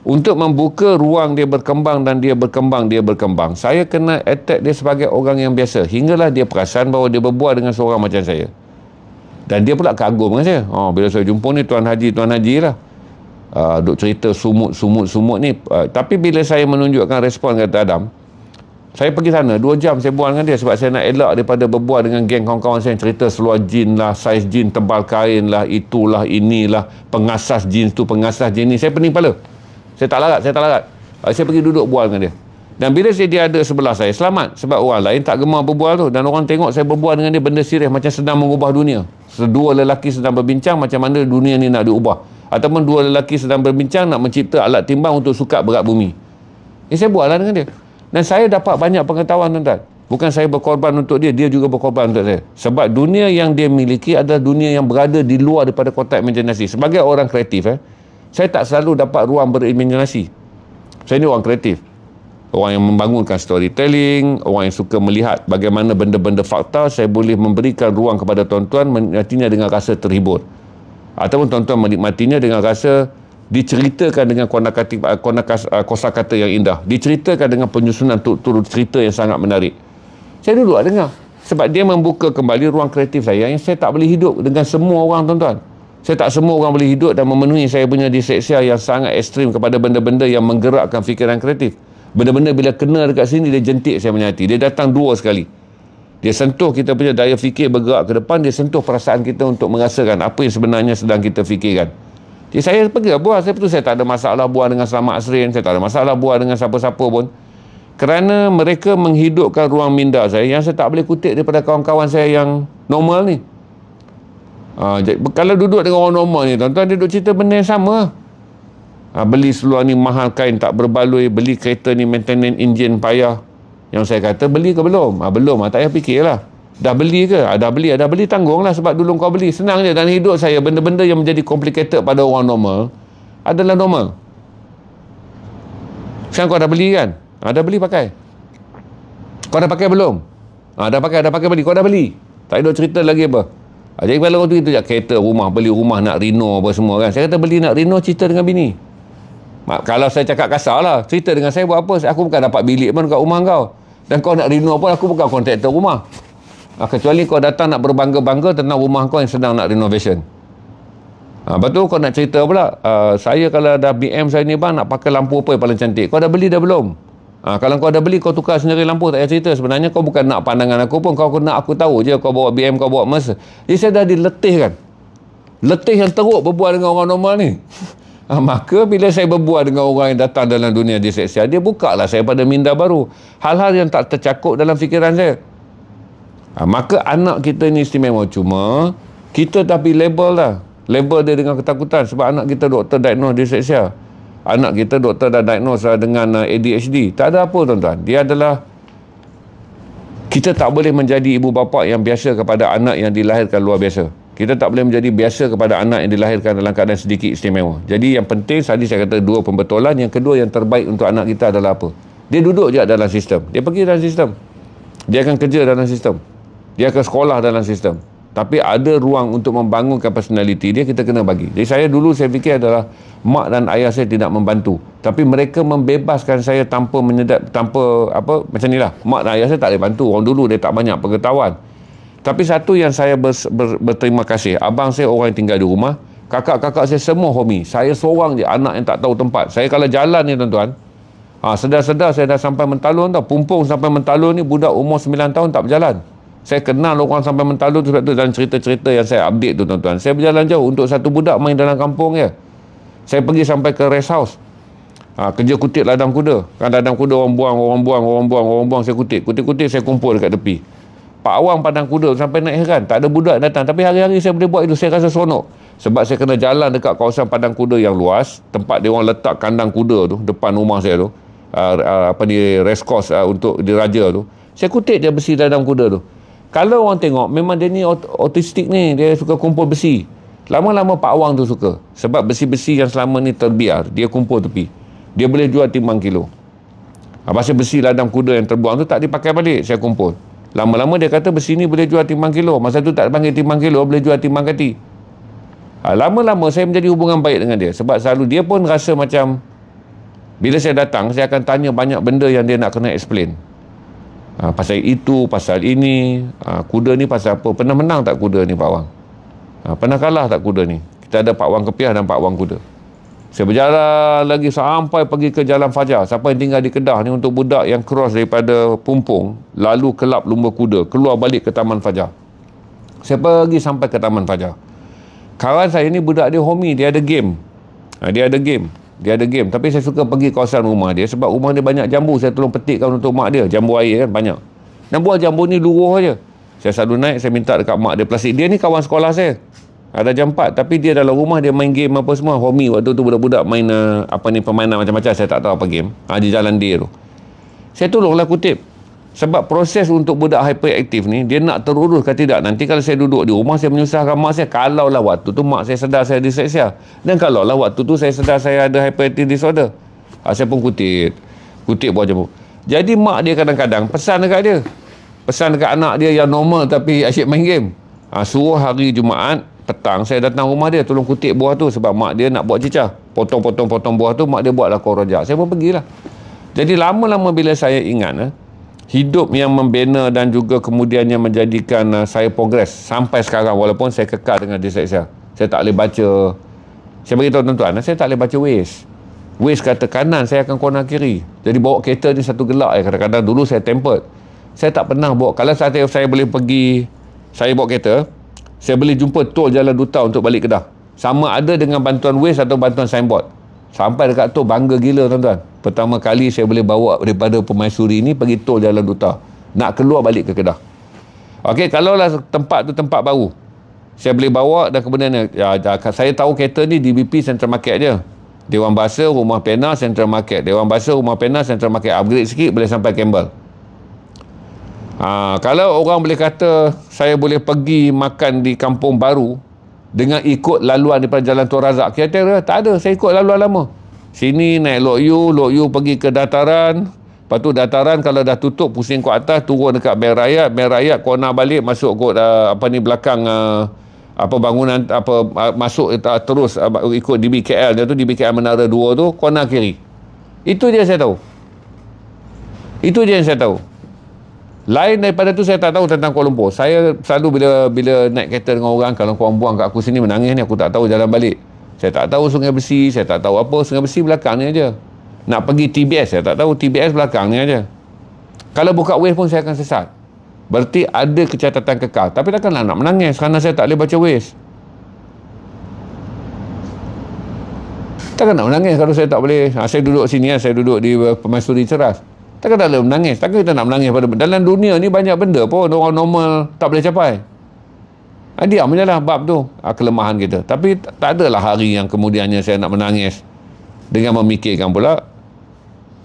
untuk membuka ruang dia berkembang dan dia berkembang, saya kena attack dia sebagai orang yang biasa, hinggalah dia perasan bahawa dia berbual dengan seorang macam saya. Dan dia pula kagum dengan saya. Bila saya jumpa ni Tuan Haji lah, duk cerita sumut ni. Tapi bila saya menunjukkan respon kata Adam, saya pergi sana 2 jam saya bual dengan dia, sebab saya nak elak daripada berbual dengan geng kawan-kawan saya yang cerita seluar jin lah, saiz jin tebal kain lah, itulah inilah, pengasas jin tu, pengasas jin ni. Saya pening kepala. Saya tak larat. Saya pergi duduk bual dengan dia. Dan bila dia ada sebelah saya, selamat. Sebab orang lain tak gemar berbual tu. Dan orang tengok saya berbual dengan dia benda serius, macam sedang mengubah dunia. Dua lelaki sedang berbincang macam mana dunia ni nak diubah. Ataupun 2 lelaki sedang berbincang nak mencipta alat timbang untuk sukat berat bumi. Saya buat lah dengan dia. Dan saya dapat banyak pengetahuan, tuan-tuan. Bukan saya berkorban untuk dia, dia juga berkorban untuk saya. Sebab dunia yang dia miliki adalah dunia yang berada di luar daripada kotak imajinasi. Sebagai orang kreatif, saya tak selalu dapat ruang berimajinasi. Saya ni orang kreatif. Orang yang membangunkan storytelling, orang yang suka melihat bagaimana benda-benda fakta. Saya boleh memberikan ruang kepada tuan-tuan menikmatinya dengan rasa terhibur. Ataupun tuan-tuan menikmatinya dengan rasa diceritakan dengan kosakata yang indah, diceritakan dengan penyusunan turut cerita yang sangat menarik. Saya duduk dengar, sebab dia membuka kembali ruang kreatif saya yang saya tak boleh hidup dengan semua orang, tuan-tuan. Saya tak semua orang boleh hidup dan memenuhi saya punya disleksia yang sangat ekstrim kepada benda-benda yang menggerakkan fikiran kreatif. Benda-benda bila kena dekat sini, dia jentik saya punya hati. Dia datang 2 sekali. Dia sentuh kita punya daya fikir bergerak ke depan, dia sentuh perasaan kita untuk merasakan apa yang sebenarnya sedang kita fikirkan. Jadi saya pergi buat, saya tak ada masalah buat dengan Selamat Asrin, saya tak ada masalah buat dengan siapa-siapa pun. Kerana mereka menghidupkan ruang minda saya yang saya tak boleh kutip daripada kawan-kawan saya yang normal ni. Kalau duduk dengan orang normal ni, tuan-tuan, dia duduk cerita benda yang sama. Beli seluar ni mahal, kain tak berbaloi, beli kereta ni maintenance enjin payah. Yang saya kata, beli ke belum? Belum, tak payah fikirlah. Dah beli ke? Dah beli, tanggunglah sebab dulu kau beli. Senang je. Dan hidup saya, benda-benda yang menjadi complicated pada orang normal adalah normal. Sekarang kau dah beli kan? Dah beli pakai. Kau dah pakai belum? Dah pakai beli. Kau dah beli. Tak ada cerita lagi apa. Jadi kalau waktu itu je kereta, rumah, beli rumah nak reno apa semua kan. Saya kata beli nak reno, cerita dengan bini. Kalau saya cakap kasar lah, cerita dengan saya buat apa? Aku bukan dapat bilik pun kat rumah kau. Dan kau nak reno pun, aku bukan kontraktor rumah. Kecuali kau datang nak berbangga-bangga tentang rumah kau yang sedang nak renovation. Lepas tu kau nak cerita pula, saya kalau dah BM saya ni bang, nak pakai lampu apa yang paling cantik. Kau dah beli dah belum? Kalau kau dah beli, kau tukar sendiri lampu, tak payah cerita. Sebenarnya kau bukan nak pandangan aku pun, kau nak aku tahu je kau bawa BM, kau bawa Mercedes. Jadi saya dah diletihkan. Letih yang teruk berbual dengan orang normal ni. Maka bila saya berbual dengan orang yang datang dalam dunia disleksia, dia buka lah saya pada minda baru. Hal-hal yang tak tercakup dalam fikiran saya. Maka anak kita ni istimewa. Cuma kita dah pergi label dah. Label dia dengan ketakutan. Sebab anak kita doktor diagnose disleksia. Anak kita doktor dah diagnose dengan ADHD. Tak ada apa, tuan-tuan. Dia adalah, kita tak boleh menjadi ibu bapa yang biasa kepada anak yang dilahirkan luar biasa. Kita tak boleh menjadi biasa kepada anak yang dilahirkan dalam keadaan sedikit istimewa. Jadi yang penting, tadi saya kata 2 pembetulan. Yang kedua, yang terbaik untuk anak kita adalah apa? Dia duduk je dalam sistem. Dia pergi dalam sistem. Dia akan kerja dalam sistem. Dia akan sekolah dalam sistem. Tapi ada ruang untuk membangunkan personality dia, kita kena bagi. Jadi saya dulu saya fikir adalah mak dan ayah saya tidak membantu. Tapi mereka membebaskan saya tanpa menyedap, tanpa apa, macam ni lah. Mak dan ayah saya tak boleh bantu. Orang dulu dia tak banyak pengetahuan. Tapi satu yang saya berterima kasih, abang saya orang yang tinggal di rumah, kakak-kakak saya semua homie. Saya seorang je anak yang tak tahu tempat. Saya kalau jalan ni, tuan-tuan, Sedar-sedar saya dah sampai Mentalun tau. Pumpung sampai Mentalun ni budak umur 9 tahun tak berjalan. Saya kenal orang sampai Mentalun tu, sebab tu dalam cerita-cerita yang saya update tu tuan-tuan. Saya berjalan jauh untuk satu budak main dalam kampung je. Saya pergi sampai ke rest house. Kerja kutip ladang kuda. Kan ladang kuda orang buang, saya kutip. Kutip-kutip saya kumpul dekat tepi. Pak Awang padang kuda sampai naik heran. Tak ada budak datang. Tapi hari-hari saya boleh buat itu. Saya rasa seronok. Sebab saya kena jalan dekat kawasan padang kuda yang luas. Tempat dia orang letak kandang kuda tu. Depan rumah saya tu. Race course untuk diraja tu. Saya kutip dia besi ladang kuda tu. Kalau orang tengok, memang dia ni autistik ni. Dia suka kumpul besi. Lama-lama Pak Awang tu suka. Sebab besi-besi yang selama ni terbiar. Dia kumpul tepi. Dia boleh jual timbang kilo. Pasal besi ladang kuda yang terbuang tu tak dipakai balik. Saya kumpul. Lama-lama dia kata besi ni boleh jual timbang kilo. Masa tu tak panggil timbang kilo, boleh jual timbang kati. Lama-lama saya menjadi hubungan baik dengan dia. Sebab selalu dia pun rasa macam, bila saya datang, saya akan tanya banyak benda yang dia nak kena explain. Pasal itu, pasal ini, kuda ni pasal apa. Pernah menang tak kuda ni Pak Wang? Pernah kalah tak kuda ni? Kita ada Pak Wang Kepiah dan Pak Wang Kuda. Saya berjalan lagi sampai pergi ke Jalan Fajar. Siapa yang tinggal di Kedah ni, untuk budak yang cross daripada Pumpung, lalu kelab Lumba Kuda, keluar balik ke Taman Fajar. Saya pergi sampai ke Taman Fajar. Kawan saya ni budak dia homie, dia ada game. Dia ada game. Tapi saya suka pergi kawasan rumah dia, sebab rumah dia banyak jambu. Saya tolong petikkan untuk mak dia. Jambu air kan banyak. Dan buah jambu ni luruh aja. Saya selalu naik, saya minta dekat mak dia plastik. Dia ni kawan sekolah saya. Ada jam 4, tapi dia dalam rumah dia main game apa semua. Homie waktu tu budak-budak main permainan macam-macam. Saya tak tahu apa game. Di jalan dia tu. Saya tolonglah kutip. Sebab proses untuk budak hyperaktif ni, dia nak terurus ke tidak. Nanti kalau saya duduk di rumah, saya menyusahkan mak saya. Kalaulah waktu tu mak saya sedar saya dyslexia. Dan kalaulah waktu tu saya sedar saya ada hyperactive disorder. Saya pun kutip buah jambu. Jadi mak dia kadang-kadang pesan dekat dia. Pesan dekat anak dia yang normal tapi asyik main game. Suruh hari Jumaat petang saya datang rumah dia, tolong kutip buah tu. Sebab mak dia nak buat cicah. Potong buah tu, mak dia buatlah korojak. Saya pun pergilah. Jadi lama-lama bila saya ingat, hidup yang membina dan juga kemudiannya menjadikan saya progres sampai sekarang, walaupun saya kekal dengan dyslexia. Saya tak boleh baca. Saya beritahu tuan-tuan, saya tak boleh baca Waze. Waze kata kanan, saya akan corner kiri. Jadi bawa kereta ni satu gelak. Kadang-kadang dulu saya tempered. Saya tak pernah bawa. Kalau saya boleh pergi, saya bawa kereta, saya boleh jumpa tol Jalan Duta untuk balik Kedah. Sama ada dengan bantuan Waze atau bantuan signboard. Sampai dekat tol bangga gila tuan-tuan. Pertama kali saya boleh bawa daripada Permaisuri ni pergi tol Jalan Duta. Nak keluar balik ke Kedah. Okey, kalaulah tempat tu tempat baru, saya boleh bawa dan kemudian saya tahu kereta ni DBP Central Market je. Dewan Bahasa, Rumah Pena, Central Market. Dewan Bahasa, Rumah Pena, Central Market. Upgrade sikit boleh sampai Campbell. Kalau orang boleh kata saya boleh pergi makan di Kampung Baru dengan ikut laluan daripada Jalan Tun Razak, kira-kira tak ada. Saya ikut laluan lama. Sini naik Lok Yu pergi ke dataran. Lepas tu dataran kalau dah tutup, pusing ke atas, turun dekat Bank Rakyat, corner balik, masuk kot belakang bangunan masuk terus ikut DBKL dia tu, DBKL Menara 2 tu, corner kiri. Itu je saya tahu. Lain daripada tu saya tak tahu tentang Kuala Lumpur. Saya selalu bila naik kereta dengan orang, kalau korang buang kat aku sini menangis ni, aku tak tahu jalan balik. Saya tak tahu Sungai Besi, saya tak tahu apa. Sungai Besi belakang ni aja. Nak pergi TBS, saya tak tahu. TBS belakang ni aja. Kalau buka Waze pun saya akan sesat. Berarti ada kecacatan kekal. Tapi takkanlah nak menangis kerana saya tak boleh baca Waze. Takkan nak menangis kalau saya tak boleh. Saya duduk sini, saya duduk di Permaisuri Ceras. Takkan tak boleh menangis. Takkan kita nak menangis dalam dunia ni banyak benda pun orang normal tak boleh capai. Diam je lah bab tu, kelemahan kita. Tapi tak adalah hari yang kemudiannya saya nak menangis dengan memikirkan pula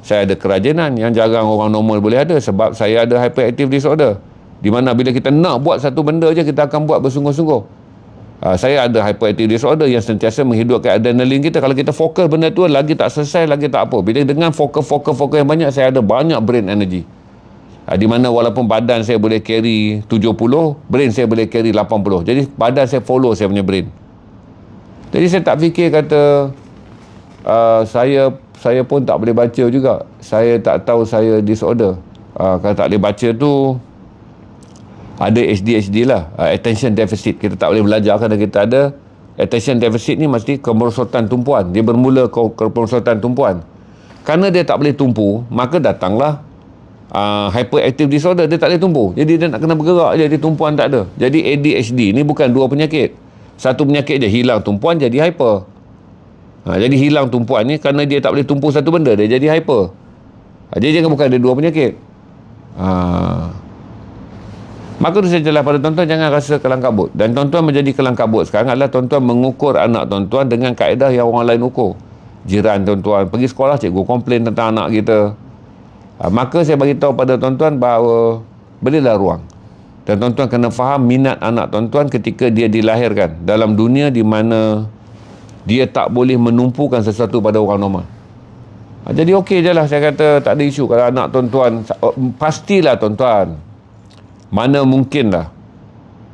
saya ada kerajinan yang jarang orang normal boleh ada, sebab saya ada hyperactive disorder, di mana bila kita nak buat satu benda je, kita akan buat bersungguh-sungguh. Saya ada hyperactive disorder yang sentiasa menghidupkan adrenalin kita. Kalau kita fokus benda tu, lagi tak selesai, lagi tak apa. Bila dengan fokus yang banyak, saya ada banyak brain energy. Di mana walaupun badan saya boleh carry 70, brain saya boleh carry 80. Jadi badan saya follow saya punya brain. Jadi saya tak fikir kata saya pun tak boleh baca juga. Saya tak tahu saya disorder. Kalau tak boleh baca tu ada ADHD lah, attention deficit. Kita tak boleh belajar kerana kita ada attention deficit ni. Mesti kemerosotan tumpuan. Dia bermula kemerosotan tumpuan. Kerana dia tak boleh tumpu, maka datanglah hyperactive disorder. Dia tak boleh tumpu. Jadi dia nak kena bergerak je, dia tumpuan tak ada. Jadi ADHD ni bukan dua penyakit. Satu penyakit je, hilang tumpuan jadi hyper. Jadi hilang tumpuan ni kerana dia tak boleh tumpu satu benda, dia jadi hyper. Jadi jangan bukan ada dua penyakit. Maka itu saya jelas pada tuan-tuan, jangan rasa kelang kabut. Dan tuan-tuan menjadi kelang kabut sekarang adalah tuan-tuan mengukur anak tuan-tuan dengan kaedah yang orang lain ukur. Jiran tuan-tuan pergi sekolah, cikgu komplain tentang anak kita. Maka saya bagi tahu pada tuan-tuan bahawa berilah ruang. Dan tuan-tuan kena faham minat anak tuan-tuan ketika dia dilahirkan dalam dunia di mana dia tak boleh menumpukan sesuatu pada orang normal. Jadi okey je lah, saya kata tak ada isu. Kalau anak tuan-tuan, pastilah tuan-tuan, mana mungkinlah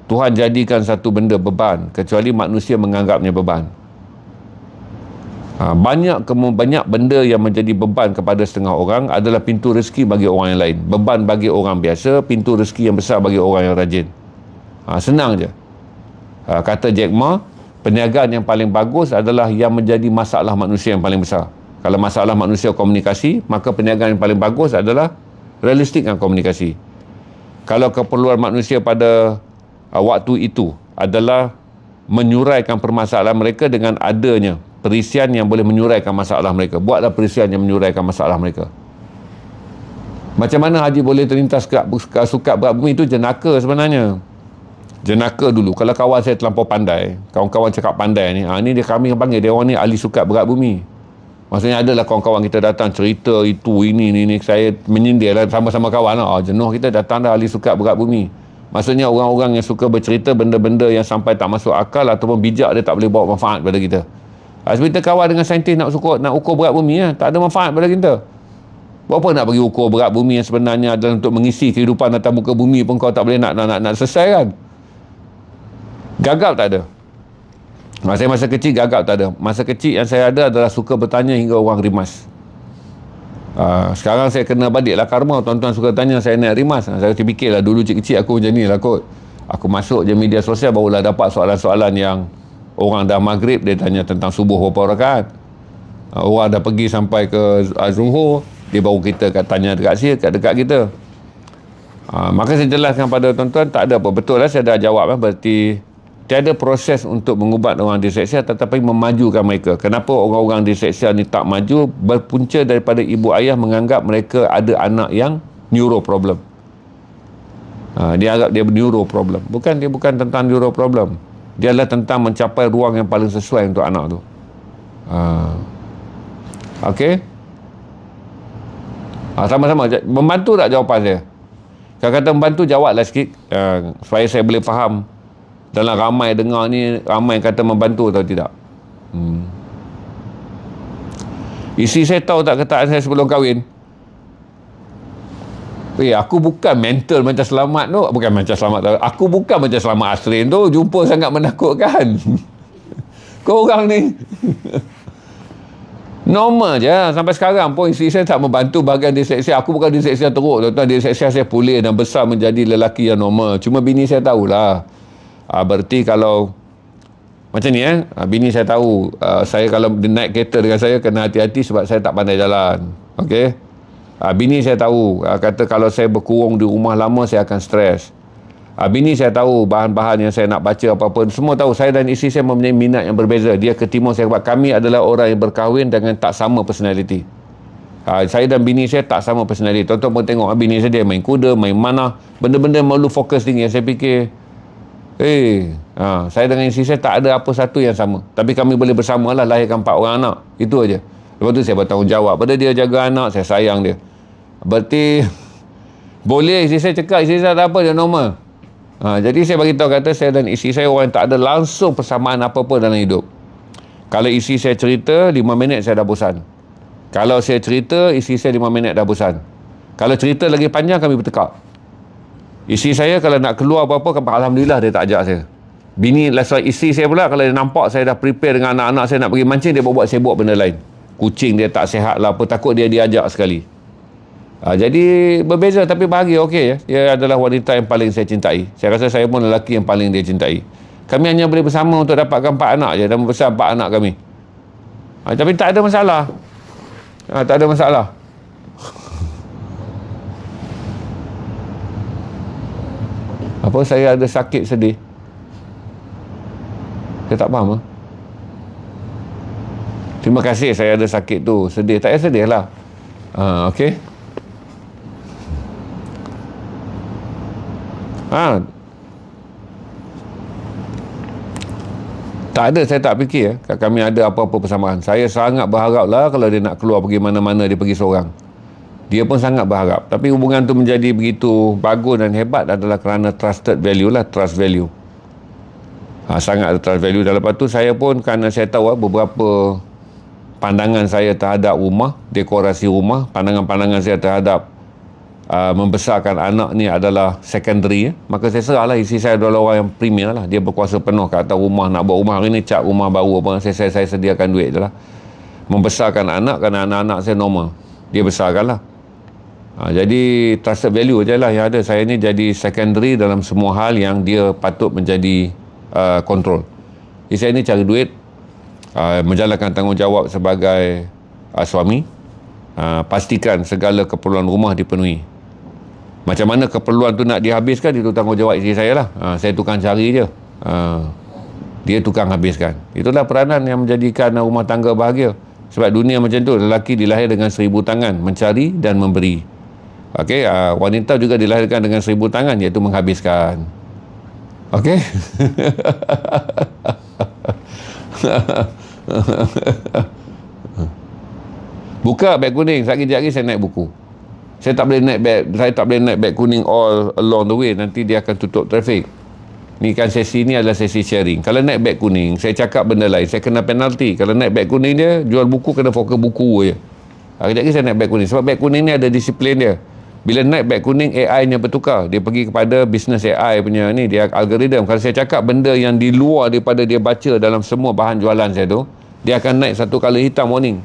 Tuhan jadikan satu benda beban kecuali manusia menganggapnya beban. Banyak benda yang menjadi beban kepada setengah orang adalah pintu rezeki bagi orang yang lain. Beban bagi orang biasa, pintu rezeki yang besar bagi orang yang rajin. Senang je. Kata Jack Ma, perniagaan yang paling bagus adalah yang menjadi masalah manusia yang paling besar. Kalau masalah manusia komunikasi, maka perniagaan yang paling bagus adalah realistik dengan komunikasi. Kalau keperluan manusia pada waktu itu adalah menyuraikan permasalahan mereka dengan adanya perisian yang boleh menyuraikan masalah mereka, buatlah perisian yang menyuraikan masalah mereka. Macam mana Haji boleh terlintas sukat berat bumi? Itu jenaka sebenarnya. Jenaka dulu. Kalau kawan saya terlampau pandai, kawan-kawan cakap pandai ni, ni dia, kami panggil dia orang ni ahli sukat berat bumi. Maksudnya adalah kawan-kawan kita datang cerita itu, ini, saya menyindir lah, sama-sama kawan lah. Jenuh kita datang dah ahli sukat berat bumi. Maksudnya orang-orang yang suka bercerita benda-benda yang sampai tak masuk akal ataupun bijak, dia tak boleh bawa manfaat pada kita. Sebab kita kawan dengan saintis nak ukur berat bumi, tak ada manfaat pada kita. Berapa nak bagi ukur berat bumi yang sebenarnya adalah untuk mengisi kehidupan atas muka bumi pun kau tak boleh nak selesai kan. Gagap tak ada. Saya masa kecil gagap tak ada. Masa kecil yang saya ada adalah suka bertanya hingga orang rimas. Sekarang saya kena badiklah karma. Tuan-tuan suka tanya saya naik rimas. Saya terfikirlah dulu kecil aku macam ni lah kot. Aku masuk je media sosial barulah dapat soalan-soalan yang orang dah maghrib dia tanya tentang subuh berapa rakaat. Orang dah pergi sampai ke Zuhur, dia baru kita tanya dekat kita. Maka saya jelaskan pada tuan-tuan, tak ada apa. Betul lah saya dah jawab. Berarti tiada proses untuk mengubat orang disleksia tetapi memajukan mereka. Kenapa orang-orang disleksia ni tak maju? Berpunca daripada ibu ayah menganggap mereka ada anak yang neuro problem. Dia anggap dia neuro problem. Dia bukan tentang neuro problem. Dia adalah tentang mencapai ruang yang paling sesuai untuk anak tu. Okey? Sama-sama. Membantu tak jawapan saya? Kalau kata membantu, jawablah sikit supaya saya boleh faham. Dalam ramai dengar ni, ramai kata membantu atau tidak. Isteri saya tahu tak ketaan saya sebelum kahwin? Aku bukan mental macam Selamat tu. Bukan macam Selamat tu. Aku bukan macam Selamat Asrin tu. Jumpa sangat menakutkan. Korang ni normal je. Sampai sekarang pun isteri saya tak membantu bahagian disleksia. Aku bukan disleksia teruk. Tuan-tuan, disleksia saya pulih dan besar menjadi lelaki yang normal. Cuma bini saya tahulah. Berarti kalau macam ni bini saya tahu saya kalau dia naik kereta dengan saya kena hati-hati sebab saya tak pandai jalan. Okey. Bini saya tahu kata kalau saya berkurung di rumah lama saya akan stres. Bini saya tahu bahan-bahan yang saya nak baca apa-apa, semua tahu. Saya dan isteri saya mempunyai minat yang berbeza. Dia ke timur, saya sebab kami adalah orang yang berkahwin dengan tak sama personality. Saya dan bini saya tak sama personality. Tuan-tuan pun tengok bini saya dia main kuda, main mana, benda-benda malu fokus tinggi. Saya fikir saya dengan isteri saya tak ada apa satu yang sama. Tapi kami boleh bersama lah lahirkan 4 orang anak. Itu aja. Lepas tu saya bertanggungjawab pada dia, jaga anak, saya sayang dia. Berarti boleh isteri saya cakap, isteri saya tak apa, dia normal. Jadi saya bagi tahu kata saya dan isteri saya orang yang tak ada langsung persamaan apa-apa dalam hidup. Kalau isteri saya cerita 5 minit saya dah bosan. Kalau saya cerita isteri saya 5 minit dah bosan. Kalau cerita lagi panjang kami bertekak. Isteri saya kalau nak keluar apa-apa, alhamdulillah dia tak ajak saya. Bini isteri saya pula kalau dia nampak saya dah prepare dengan anak-anak saya nak pergi mancing, dia buat sibuk benda lain. Kucing dia tak sihat lah apa, takut dia diajak sekali. Jadi berbeza tapi bahagia, okey ya. Dia adalah wanita yang paling saya cintai. Saya rasa saya pun lelaki yang paling dia cintai. Kami hanya boleh bersama untuk dapatkan 4 anak je dan membesar 4 anak kami. Tapi tak ada masalah. Tak ada masalah. Apa saya ada sakit sedih? Saya tak faham. Terima kasih saya ada sakit tu. Sedih. Tak payah sedih lah. Okey. Tak ada, saya tak fikir kami ada apa-apa persamaan. Saya sangat berharap lah kalau dia nak keluar pergi mana-mana, dia pergi seorang. Dia pun sangat berharap. Tapi hubungan tu menjadi begitu bagus dan hebat adalah kerana trusted value lah, trust value. Sangat ada trust value. Dan lepas tu saya pun, kerana saya tahu beberapa pandangan saya terhadap rumah, dekorasi rumah, pandangan-pandangan saya terhadap membesarkan anak ni adalah secondary, maka saya serah lah. Isteri saya adalah orang yang premier lah. Dia berkuasa penuh ke atas rumah. Nak buat rumah hari ni, cat rumah baru apa, saya sediakan duit je lah. Membesarkan anak, kerana anak-anak saya normal, dia besarkan lah. Jadi trusted value je lah yang ada. Saya ni jadi secondary dalam semua hal yang dia patut menjadi kontrol. Saya ni cari duit, menjalankan tanggungjawab sebagai suami, pastikan segala keperluan rumah dipenuhi. Macam mana keperluan tu nak dihabiskan, itu tanggungjawab isteri saya lah. Saya tukang cari je, dia tukang habiskan. Itulah peranan yang menjadikan rumah tangga bahagia. Sebab dunia macam tu, lelaki dilahir dengan 1000 tangan, mencari dan memberi. Okey, wanita juga dilahirkan dengan 1000 tangan, iaitu menghabiskan. Okey. Buka beg kuning, sekejap lagi saya naik buku. Saya tak boleh naik beg kuning all along the way, nanti dia akan tutup trafik. Ni kan sesi ni adalah sesi sharing. Kalau naik beg kuning, saya cakap benda lain, saya kena penalti. Kalau naik beg kuning dia, jual buku kena fokus buku je. Sekejap lagi saya naik beg kuning. Sebab beg kuning ni ada disiplin dia. Bila naik beg kuning, AI-nya bertukar. Dia pergi kepada business AI punya ni, dia algoritma. Kalau saya cakap benda yang di luar daripada dia baca dalam semua bahan jualan saya tu, dia akan naik satu color hitam warning,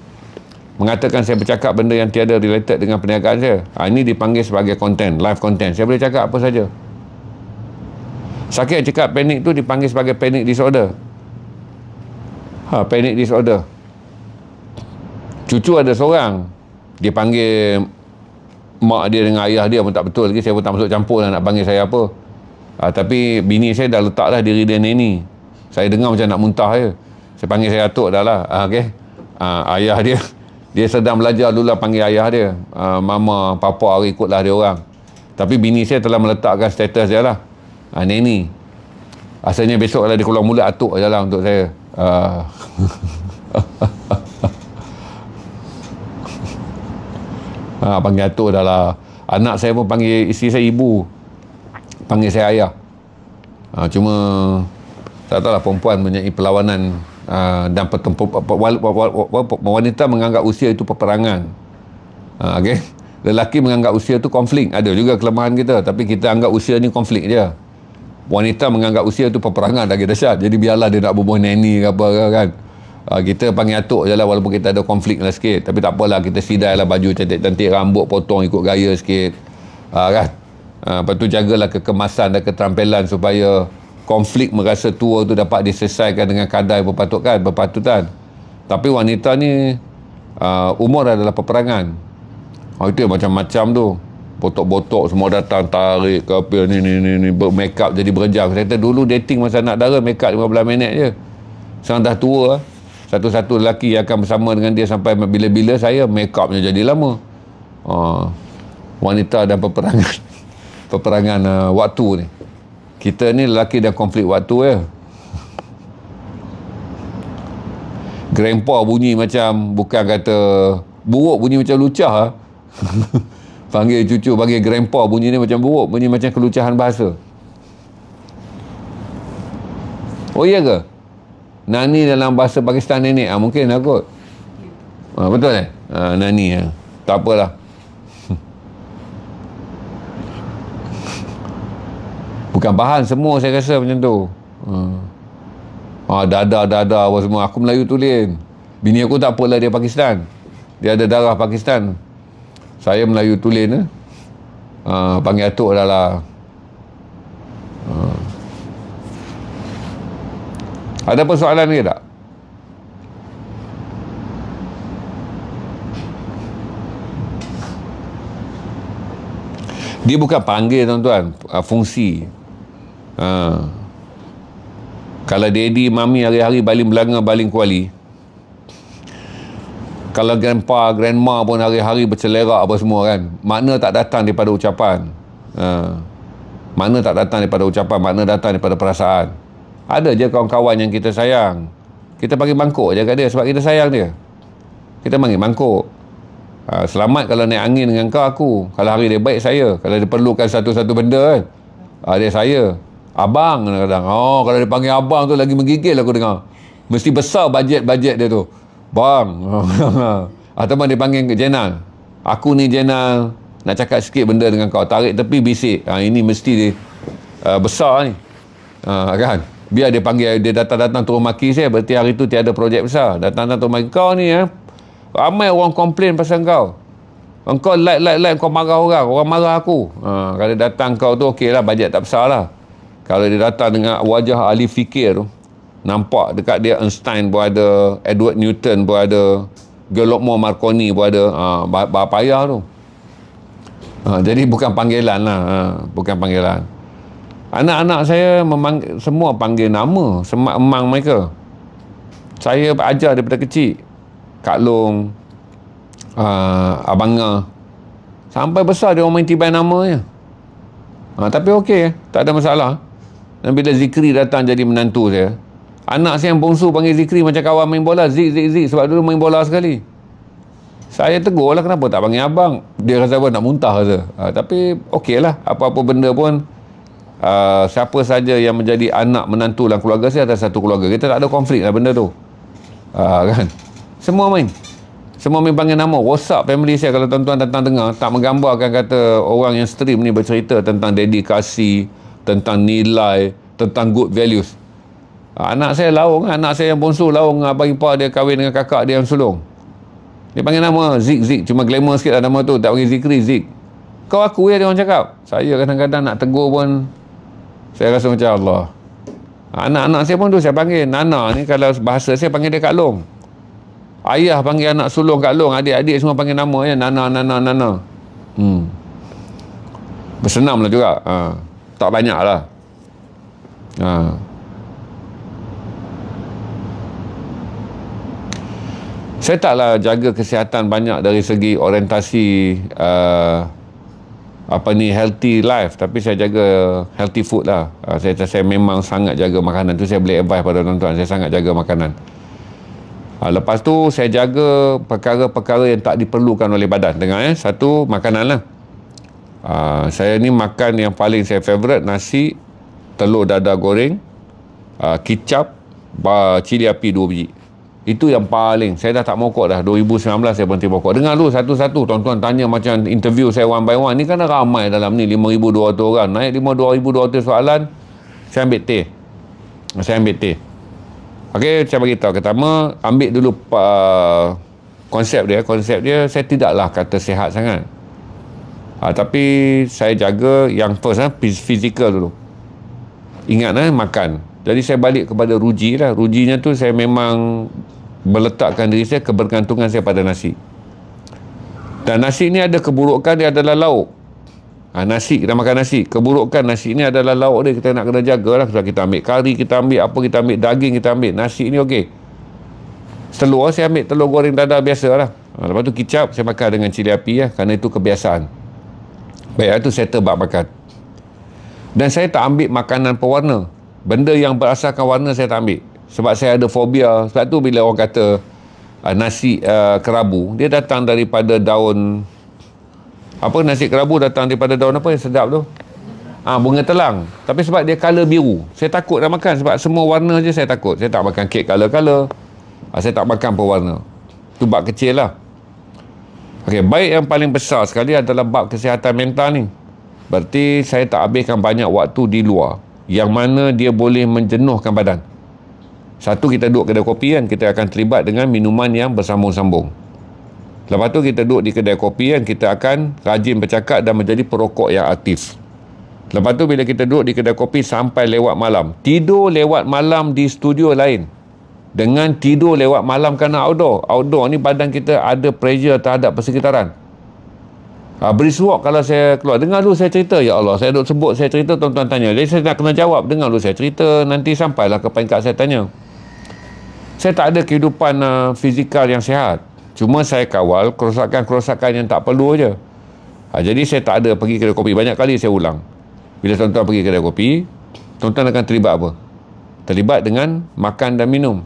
mengatakan saya bercakap benda yang tiada related dengan perniagaan saya. Ini dipanggil sebagai content, live content. Saya boleh cakap apa saja. Sakit cakap panik tu dipanggil sebagai panic disorder. Panic disorder. Cucu ada seorang, dia panggil mak dia dengan ayah dia pun tak betul lagi. Saya pun tak masuk campur lah nak panggil saya apa. Tapi bini saya dah letak dah diri dia neni. Saya dengar macam nak muntah je. Saya panggil saya atuk dah lah. Okay. Ayah dia sedang belajar dulu lah panggil ayah dia. Mama, papa, ikutlah dia orang. Tapi bini saya telah meletakkan status dia lah, neni. Asalnya besok kalau dia keluar mulut, atuk je lah untuk saya. Panggil atuk dah lah. Anak saya pun panggil isteri saya ibu, panggil saya ayah. Cuma tak tahulah, perempuan mempunyai perlawanan, dan wanita menganggap usia itu peperangan. Okay? Lelaki menganggap usia itu konflik. Ada juga kelemahan kita, tapi kita anggap usia ni konflik je. Wanita menganggap usia itu peperangan lagi dahsyat. Jadi biarlah dia nak berbuah neni ke apa kan. Kita panggil atuk je lah, walaupun kita ada konflik lah sikit. Tapi tak apalah, kita sidai lah baju cantik-cantik, rambut potong ikut gaya sikit, kan. Lepas tu jagalah kekemasan dan keterampilan supaya konflik merasa tua tu dapat diselesaikan dengan kadar berpatutan. Tapi wanita ni, umur adalah peperangan. Itu macam-macam tu. Botok-botok semua datang, tarik ke apa ni, make up jadi berjam. Saya kata dulu dating masa anak dara, make up 15 minit je. Sekarang dah tua, satu-satu lelaki yang akan bersama dengan dia sampai bila-bila, saya make upnya jadi lama. Wanita dan peperangan waktu ni. Kita ni lelaki dan konflik waktu ya. Grandpa bunyi macam, bukan kata buruk, bunyi macam lucah. Panggil cucu, panggil grandpa, bunyi ni macam buruk, bunyi macam kelucahan bahasa. Oh iya ke? Nani dalam bahasa Pakistan nenek, mungkin lah kot. Betul Nani tak apalah. Bukan bahan semua, saya rasa macam tu. Dada apa semua. Aku Melayu tulen. Bini aku tak apalah, dia Pakistan, dia ada darah Pakistan. Saya Melayu tulen. Panggil atuk dah lah. Ada persoalan ke tak? Dia bukan panggil tuan-tuan, fungsi. Kalau daddy, mami hari-hari baling belanga, baling kuali. Kalau grandpa, grandma pun hari-hari bercelerak apa semua kan. Makna tak datang daripada ucapan. Makna tak datang daripada ucapan, makna datang daripada perasaan. Ada je kawan-kawan yang kita sayang. Kita panggil mangkuk je kat dia sebab kita sayang dia. Kita panggil mangkuk. Selamat kalau naik angin dengan kau aku. Kalau hari dia baik saya. Kalau dia perlukan satu-satu benda kan. Dia saya. Abang kadang-kadang. Kalau dia panggil abang tu lagi menggigil aku dengar. Mesti besar bajet dia tu. Bang. Ataupun dia panggil Jenal. Aku ni Jenal. Nak cakap sikit benda dengan kau. Tarik tepi bisik. Ini mesti besar ni. Kan? Biar dia panggil, dia datang-datang turun maki saya. Berarti hari tu tiada projek besar. Datang-datang turun maki. Kau ni ramai orang komplain pasal kau. Engkau like kau marah orang. Orang marah aku. Kalau datang kau tu okey lah. Bajet tak besar lah. Kalau dia datang dengan wajah ahli fikir tu. Nampak dekat dia Einstein pun ada. Edward Newton pun ada. Guillermo Marconi pun ada. Payah tu. Jadi bukan panggilan lah. Bukan panggilan. Anak-anak saya semua panggil nama semak emang mereka. Saya ajar daripada kecil. Kak Long, Abang Ngah. Sampai besar dia orang main tibai nama je. Tapi okey, tak ada masalah. Dan bila Zikri datang jadi menantu saya, anak saya yang bongsu panggil Zikri macam kawan main bola. Zik. Sebab dulu main bola sekali. Saya tegur lah kenapa tak panggil abang. Dia rasa apa nak muntah rasa. Tapi okey lah. Apa-apa benda pun. Siapa saja yang menjadi anak menantu dalam keluarga saya ada satu keluarga. Kita tak ada konflik lah benda tu. Kan? Semua main panggil nama. WhatsApp family saya kalau tuan-tuan datang dengar tak menggambarkan kata orang yang stream ni bercerita tentang dedikasi, tentang nilai, tentang good values. Anak saya laung, anak saya yang bongsu laung, abang ipar dia kahwin dengan kakak dia yang sulung. Dia panggil nama Zik. Cuma glamour sikit lah nama tu. Tak panggil Zikri, Zik. Kau aku ya dia orang cakap. Saya kadang-kadang nak tegur pun saya rasa macam Allah. Anak-anak saya pun tu saya panggil Nana ni. Kalau bahasa saya panggil dia Kak Long. Ayah panggil anak sulung Kak Long. Adik-adik semua panggil nama ya. Nana. Bersenam lah juga. Tak banyak lah. Saya taklah jaga kesihatan banyak dari segi orientasi healthy life, tapi saya jaga healthy food lah. Saya memang sangat jaga makanan tu. Saya boleh advise pada tuan-tuan, saya sangat jaga makanan. Lepas tu saya jaga perkara-perkara yang tak diperlukan oleh badan. Dengar satu makanan lah. Saya ni makan yang paling saya favourite, nasi, telur dadah goreng, kicap, cili api 2 biji. Itu yang paling. Saya dah tak mokok dah. 2019 saya berhenti mokok. Dengar dulu satu-satu. Tuan-tuan tanya macam interview saya one by one. Ni kan ramai dalam ni. 5,200 orang. Naik 5,200 soalan. Saya ambil teh. Okey, saya beritahu. Pertama, ambil dulu konsep dia. Konsep dia, saya tidaklah kata sihat sangat. Tapi saya jaga yang first, physical dulu. Ingat makan. Jadi saya balik kepada ruji lah. Rujinya tu saya memang meletakkan diri saya, kebergantungan saya pada nasi. Dan nasi ni ada keburukan, dia adalah lauk. Nasi, kita makan nasi. Keburukan nasi ni adalah lauk dia. Kita nak kena jaga lah. Sebab kita ambil kari, kita ambil apa, kita ambil daging, kita ambil. Nasi ni okey. Telur, saya ambil telur goreng dadah biasa lah. Lepas tu kicap, saya makan dengan cili api lah. Kerana itu kebiasaan. Baik, itu saya tebak makan. Dan saya tak ambil makanan pewarna. Benda yang berasaskan warna saya tak ambil. Sebab saya ada fobia. Sebab tu bila orang kata nasi kerabu, dia datang daripada daun nasi kerabu datang daripada daun apa yang sedap tu? Bunga telang. Tapi sebab dia colour biru, saya takut nak makan. Sebab semua warna je saya takut. Saya tak makan kek colour-colour. Saya tak makan pewarna. Tu bab kecil lah. Okey, baik yang paling besar sekali adalah bab kesihatan mental ni. Berarti saya tak habiskan banyak waktu di luar yang mana dia boleh menjenuhkan badan. Satu, kita duduk kedai kopi kan, kita akan terlibat dengan minuman yang bersambung-sambung. Lepas tu kita duduk di kedai kopi kan, kita akan rajin bercakap dan menjadi perokok yang aktif. Lepas tu bila kita duduk di kedai kopi sampai lewat malam, tidur lewat malam di studio lain dengan tidur lewat malam kerana outdoor ni badan kita ada pressure terhadap persekitaran. Brisk walk kalau saya keluar, dengar dulu saya cerita. Ya Allah, saya duduk sebut, saya cerita, tuan-tuan tanya. Jadi saya nak kena jawab, dengar dulu saya cerita, nanti sampailah ke peringkat saya tanya. Saya tak ada kehidupan fizikal yang sihat. Cuma saya kawal kerosakan-kerosakan yang tak perlu je. Jadi saya tak ada pergi kedai kopi. Banyak kali saya ulang. Bila tuan-tuan pergi kedai kopi, tuan-tuan akan terlibat apa? Terlibat dengan makan dan minum.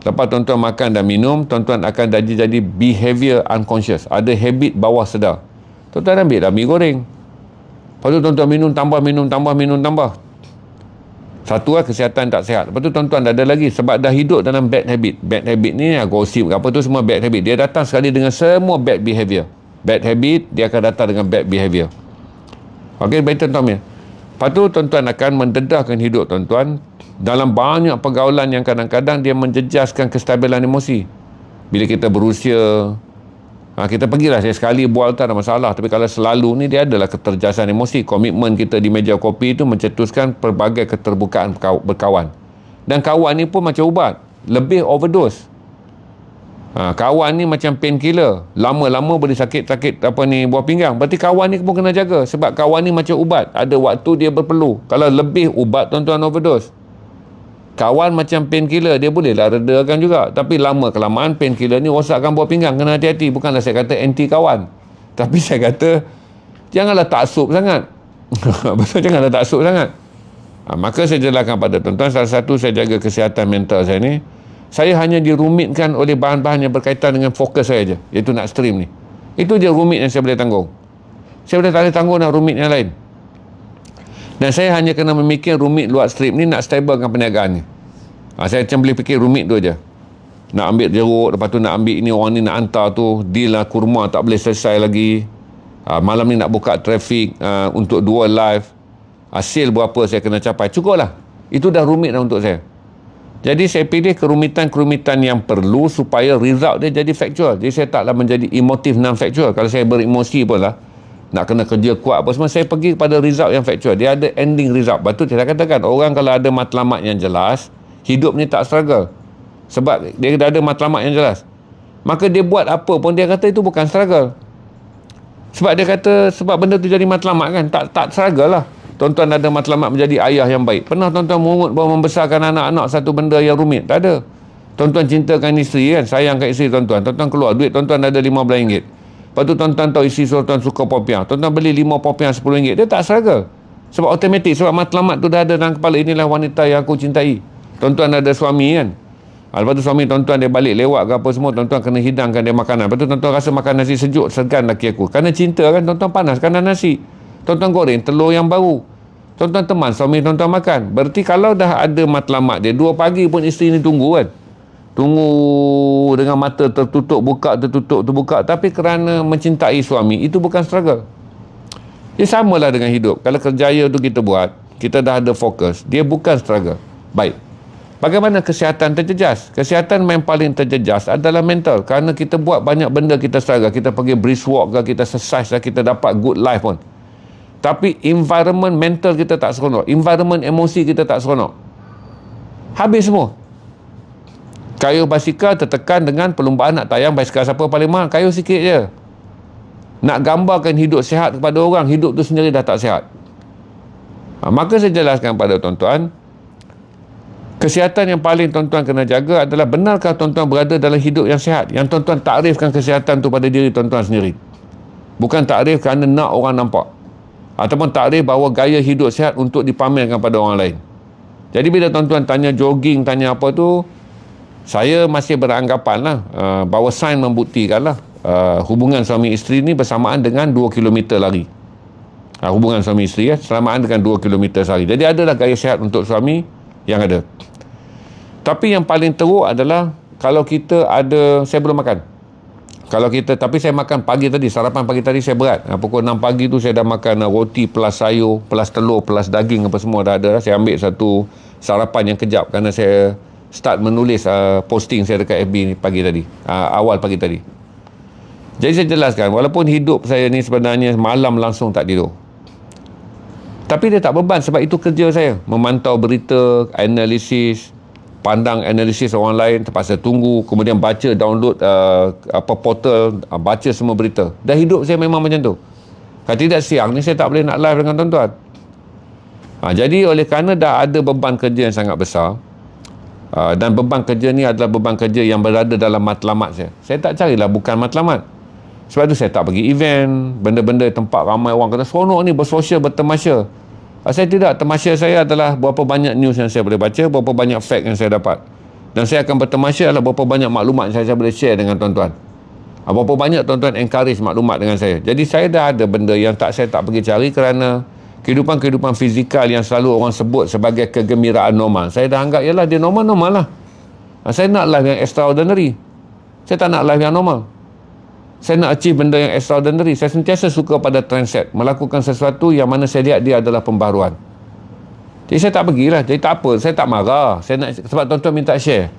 Lepas tuan-tuan makan dan minum, tuan-tuan akan jadi behavior unconscious. Ada habit bawah sedar. Tuan-tuan ambil lah mi goreng. Lepas tu tuan-tuan minum tambah. Satu lah kesihatan tak sihat. Lepas tu tuan-tuan dah ada lagi sebab dah hidup dalam bad habit. Bad habit ni gosip apa tu semua bad habit. Dia datang sekali dengan semua bad behavior. Bad habit, dia akan datang dengan bad behavior. Okey, baik tuan-tuan. Lepas tu tuan-tuan akan mendedahkan hidup tuan-tuan dalam banyak pergaulan yang kadang-kadang dia menjejaskan kestabilan emosi. Bila kita berusia, kita pergilah saya sekali bual tak ada masalah, tapi kalau selalu ni dia adalah keterjasan emosi. Komitmen kita di meja kopi itu mencetuskan pelbagai keterbukaan berkawan, dan kawan ni pun macam ubat, lebih overdose. Kawan ni macam painkiller, lama-lama boleh sakit buah pinggang. Berarti kawan ni pun kena jaga, sebab kawan ni macam ubat, ada waktu dia berperlu. Kalau lebih ubat tuan-tuan overdose. Kawan macam painkiller, dia bolehlah redakan juga, tapi lama kelamaan painkiller ni rosakkan buah pinggang. Kena hati-hati. Bukanlah saya kata anti kawan, tapi saya kata janganlah taksub sangat. Betul, janganlah taksub sangat. Maka saya jelaskan pada tuan-tuan, salah satu saya jaga kesihatan mental saya ni, saya hanya dirumitkan oleh bahan-bahan yang berkaitan dengan fokus saya je, iaitu nak stream ni. Itu je rumit yang saya boleh tanggung. Saya boleh tak boleh tanggung nak rumit yang lain. Dan saya hanya kena memikir rumit luar strip ni nak stablekan perniagaan ni. Saya macam boleh fikir rumit tu aja. Nak ambil jeruk, lepas tu nak ambil ini, orang ni nak hantar tu, deal lah kurma tak boleh selesai lagi. Malam ni nak buka traffic untuk 2 live. Hasil berapa saya kena capai. Cukup lah. Itu dah rumit dah untuk saya. Jadi saya pilih kerumitan-kerumitan yang perlu supaya result dia jadi factual. Jadi saya taklah menjadi emotif non-factual. Kalau saya beremosi pun lah, nak kena kerja kuat apa semua, saya pergi kepada result yang factual. Dia ada ending result. Betul saya katakan, orang kalau ada matlamat yang jelas, hidup ni tak struggle. Sebab dia dah ada matlamat yang jelas. Maka dia buat apa pun, dia kata itu bukan struggle. Sebab dia kata, sebab benda tu jadi matlamat kan, tak struggle lah. Tuan-tuan ada matlamat menjadi ayah yang baik. Pernah tuan-tuan mungut bahawa membesarkan anak-anak satu benda yang rumit? Tak ada. Tuan-tuan cintakan isteri kan, sayangkan isteri tuan-tuan. Tuan-tuan keluar duit, tuan-tuan ada RM15. Lepas tu tuan-tuan tahu isteri tuan-tuan suka popiah, tuan-tuan beli 5 popiah RM10. Dia tak struggle. Sebab automatik, sebab matlamat tu dah ada dalam kepala, inilah wanita yang aku cintai. Tuan-tuan ada suami kan, lepas tu suami tuan-tuan dia balik lewat ke apa semua, tuan-tuan kena hidangkan dia makanan. Lepas tu tuan-tuan rasa makan nasi sejuk, segan laki aku. Kerana cinta kan, tuan-tuan panaskan nasi, tuan-tuan goreng telur yang baru, tuan-tuan teman suami tuan-tuan makan. Berarti kalau dah ada matlamat dia, 2 pagi pun isteri ni tunggu kan, tunggu dengan mata tertutup buka, tertutup terbuka, tapi kerana mencintai suami, itu bukan struggle. Dia samalah dengan hidup. Kalau kerjaya tu kita buat, kita dah ada fokus, dia bukan struggle. Baik, bagaimana kesihatan terjejas? Kesihatan yang paling terjejas adalah mental. Kerana kita buat banyak benda kita struggle. Kita pergi brisk walk ke, kita exercise ke, kita dapat good life pun, tapi environment mental kita tak seronok, environment emosi kita tak seronok, habis semua. Kayu basikal tertekan dengan perlumbaan nak tayang basikal siapa paling mahal, kayu sikit je. Nak gambarkan hidup sihat kepada orang, hidup tu sendiri dah tak sihat. Maka saya jelaskan pada tuan-tuan, kesihatan yang paling tuan-tuan kena jaga adalah, benarkah tuan-tuan berada dalam hidup yang sihat? Yang tuan-tuan takrifkan kesihatan tu pada diri tuan-tuan sendiri, bukan takrif kerana nak orang nampak, ataupun takrif bahawa gaya hidup sihat untuk dipamerkan pada orang lain. Jadi bila tuan-tuan tanya jogging, tanya apa tu, saya masih beranggapan lah bahawa sains membuktikan lah hubungan suami isteri ni bersamaan dengan 2 km lari. Hubungan suami isteri bersamaan dengan 2 km sehari. Jadi adalah gaya sihat untuk suami yang ada. Tapi yang paling teruk adalah kalau kita ada, saya belum makan. Kalau kita, tapi saya makan pagi tadi, sarapan pagi tadi saya berat. Pukul 6 pagi tu saya dah makan roti plus sayur, plus telur, plus daging apa semua dah ada. Saya ambil satu sarapan yang kejap kerana saya start menulis posting saya dekat FB ni pagi tadi, awal pagi tadi. Jadi saya jelaskan, walaupun hidup saya ni sebenarnya malam langsung tak tidur, tapi dia tak beban sebab itu kerja saya. Memantau berita, analisis, pandang analisis orang lain, terpaksa tunggu, kemudian baca, download portal, baca semua berita. Dah hidup saya memang macam tu. Kalau tidak siang ni saya tak boleh nak live dengan tuan-tuan. Jadi oleh kerana dah ada beban kerja yang sangat besar, dan beban kerja ni adalah beban kerja yang berada dalam matlamat saya tak carilah bukan matlamat. Sebab tu saya tak pergi event, benda-benda tempat ramai orang kata seronok ni, bersosial, bertemasya. Saya tidak. Temasya saya adalah berapa banyak news yang saya boleh baca, berapa banyak fact yang saya dapat. Dan saya akan bertemasya adalah berapa banyak maklumat yang saya boleh share dengan tuan-tuan. Berapa banyak tuan-tuan encourage maklumat dengan saya. Jadi saya dah ada benda yang saya tak pergi cari kerana kehidupan fizikal yang selalu orang sebut sebagai kegembiraan normal. Saya dah anggap ialah dia normal-normal lah. Saya nak life yang extraordinary. Saya tak nak life yang normal. Saya nak achieve benda yang extraordinary. Saya sentiasa suka pada trendset, melakukan sesuatu yang mana saya lihat dia adalah pembaruan. Jadi saya tak pergilah. Jadi tak apa, saya tak marah. Saya nak, sebab tuan-tuan minta share.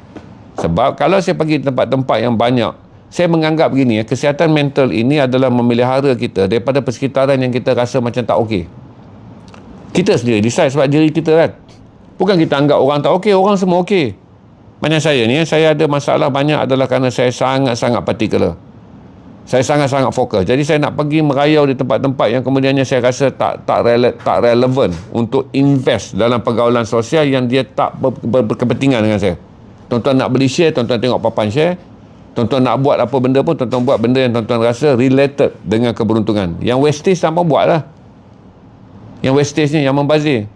Sebab kalau saya pergi tempat-tempat yang banyak, saya menganggap begini, kesihatan mental ini adalah memelihara kita daripada persekitaran yang kita rasa macam tak okey. Kita sendiri decide sebab diri kita kan. Bukan kita anggap orang tak okey, orang semua okey. Macam saya ni, saya ada masalah banyak adalah kerana saya sangat-sangat particular. Saya sangat-sangat fokus. Jadi saya nak pergi merayau di tempat-tempat yang kemudiannya saya rasa tak relevan untuk invest dalam pergaulan sosial yang dia tak berkepentingan dengan saya. Tuan-tuan nak beli share, tuan-tuan tengok papan share. Tuan-tuan nak buat apa benda pun, tuan-tuan buat benda yang tuan-tuan rasa related dengan keberuntungan. Yang wastage tak mau buat lah. Yang wastage ni, yang membazir.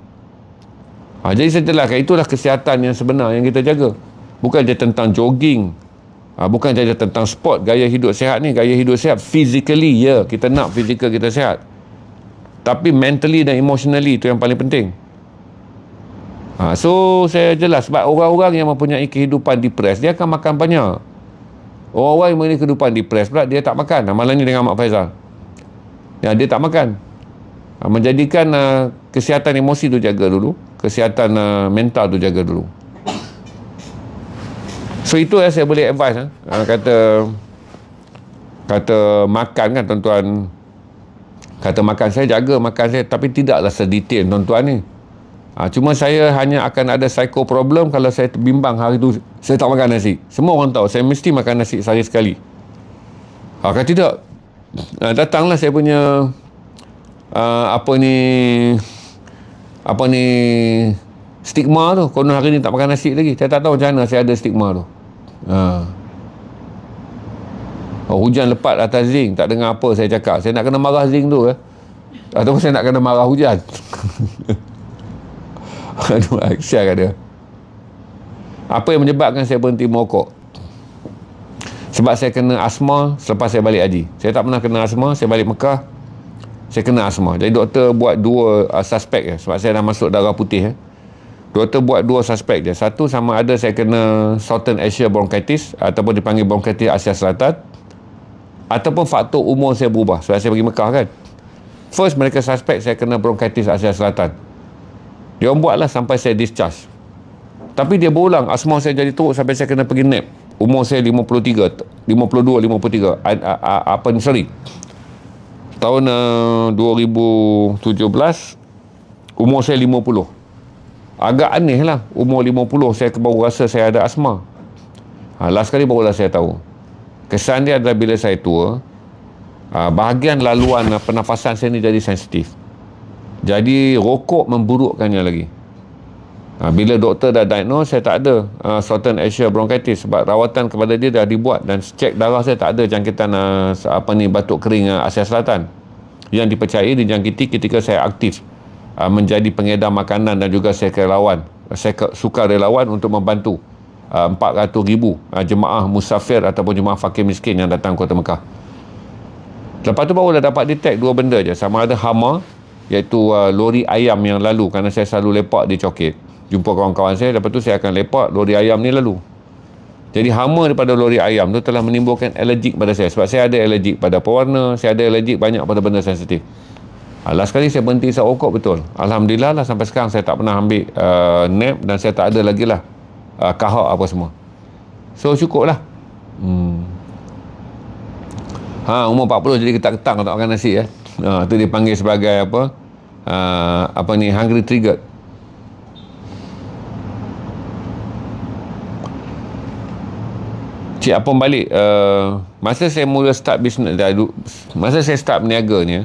Jadi saya jelaskan, itulah kesihatan yang sebenar yang kita jaga. Bukan je tentang jogging. Bukan saja tentang sport, gaya hidup sihat ni. Gaya hidup sihat physically, ya, kita nak fizikal kita sihat. Tapi mentally dan emotionally, itu yang paling penting. So saya jelas, sebab orang-orang yang mempunyai kehidupan depres, dia akan makan banyak. Orang-orang yang mempunyai kehidupan depres pula, dia tak makan. Malam ni dengan Mak Faizal, dia tak makan. Menjadikan kesihatan emosi tu jaga dulu, kesihatan mental tu jaga dulu. So itu saya boleh advise. Kata makan kan tuan-tuan, kata makan, saya jaga makan saya, tapi tidaklah sedetail tuan-tuan ni. Cuma saya hanya akan ada psycho problem kalau saya bimbang hari tu saya tak makan nasi. Semua orang tahu saya mesti makan nasi sehari sekali. Kalau tidak, datanglah saya punya apa ni stigma tu. Konon hari ni tak makan nasi lagi. Saya tak tahu macam mana saya ada stigma tu. Hujan lepat atas zinc, tak dengar apa saya cakap. Saya nak kena marah zinc tu ataupun saya nak kena marah hujan. Aduh, kesian kat dia. Apa yang menyebabkan saya berhenti merokok? Sebab saya kena asma selepas saya balik haji. Saya tak pernah kena asma. Saya balik Mekah, saya kena asma. Jadi doktor buat dua suspek je. Sebab saya dah masuk darah putih. Doktor buat dua suspek je. Satu, sama ada saya kena Southern Asia bronchitis ataupun dipanggil bronchitis Asia Selatan, ataupun faktor umur saya berubah sebab saya pergi Mekah kan. First, mereka suspek saya kena bronchitis Asia Selatan. Dia buatlah sampai saya discharge. Tapi dia berulang, asma saya jadi teruk sampai saya kena pergi nap. Umur saya 52, 53. Tahun 2017, umur saya 50. Agak aneh lah, umur 50 saya baru rasa saya ada asma. Last kali barulah saya tahu. Kesan dia adalah bila saya tua, bahagian laluan pernafasan saya ni jadi sensitif. Jadi rokok memburukkannya lagi. Bila doktor dah diagnose, saya tak ada Southern Asia bronchitis sebab rawatan kepada dia dah dibuat dan cek darah saya tak ada jangkitan batuk kering Asia Selatan yang dipercayai dijangkiti ketika saya aktif menjadi pengedar makanan dan juga saya sukarelawan untuk membantu 400,000 jemaah musafir ataupun jemaah fakir miskin yang datang Kota Mekah. Lepas tu baru dah dapat detect dua benda je, sama ada hama, iaitu lori ayam yang lalu, kerana saya selalu lepak di Coket jumpa kawan-kawan saya. Lepas tu saya akan lepak, lori ayam ni lalu. Jadi hama daripada lori ayam tu telah menimbulkan alergik pada saya, sebab saya ada alergik pada pewarna, saya ada alergik banyak pada benda sensitif. Last kali saya berhenti isap rokok betul. Alhamdulillah lah, sampai sekarang saya tak pernah ambil nap dan saya tak ada lagi lah kahak apa semua. So cukup lah. Umur 40 jadi ketak-ketak tak makan nasi tu dipanggil sebagai hungry triggered. Cik Apong balik, masa saya mula start bisnes, masa saya start berniaga ni,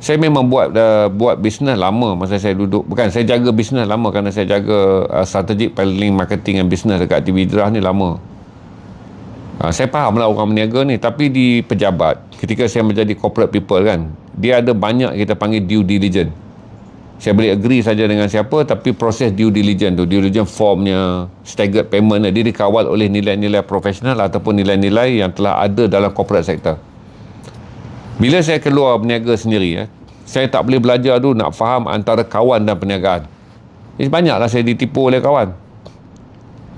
Saya memang buat bisnes lama masa saya duduk. Bukan, saya jaga bisnes lama kerana saya jaga strategic planning, marketing dan bisnes dekat TV Hijrah ni lama. Saya faham lah orang berniaga ni. Tapi di pejabat, ketika saya menjadi corporate people kan, dia ada banyak kita panggil due diligence. Saya boleh agree saja dengan siapa, tapi proses due diligence tu, due diligence formnya, staggered payment dia dikawal oleh nilai-nilai profesional ataupun nilai-nilai yang telah ada dalam corporate sector. Bila saya keluar berniaga sendiri, saya tak boleh belajar dulu nak faham antara kawan dan perniagaan. Jadi banyaklah saya ditipu oleh kawan.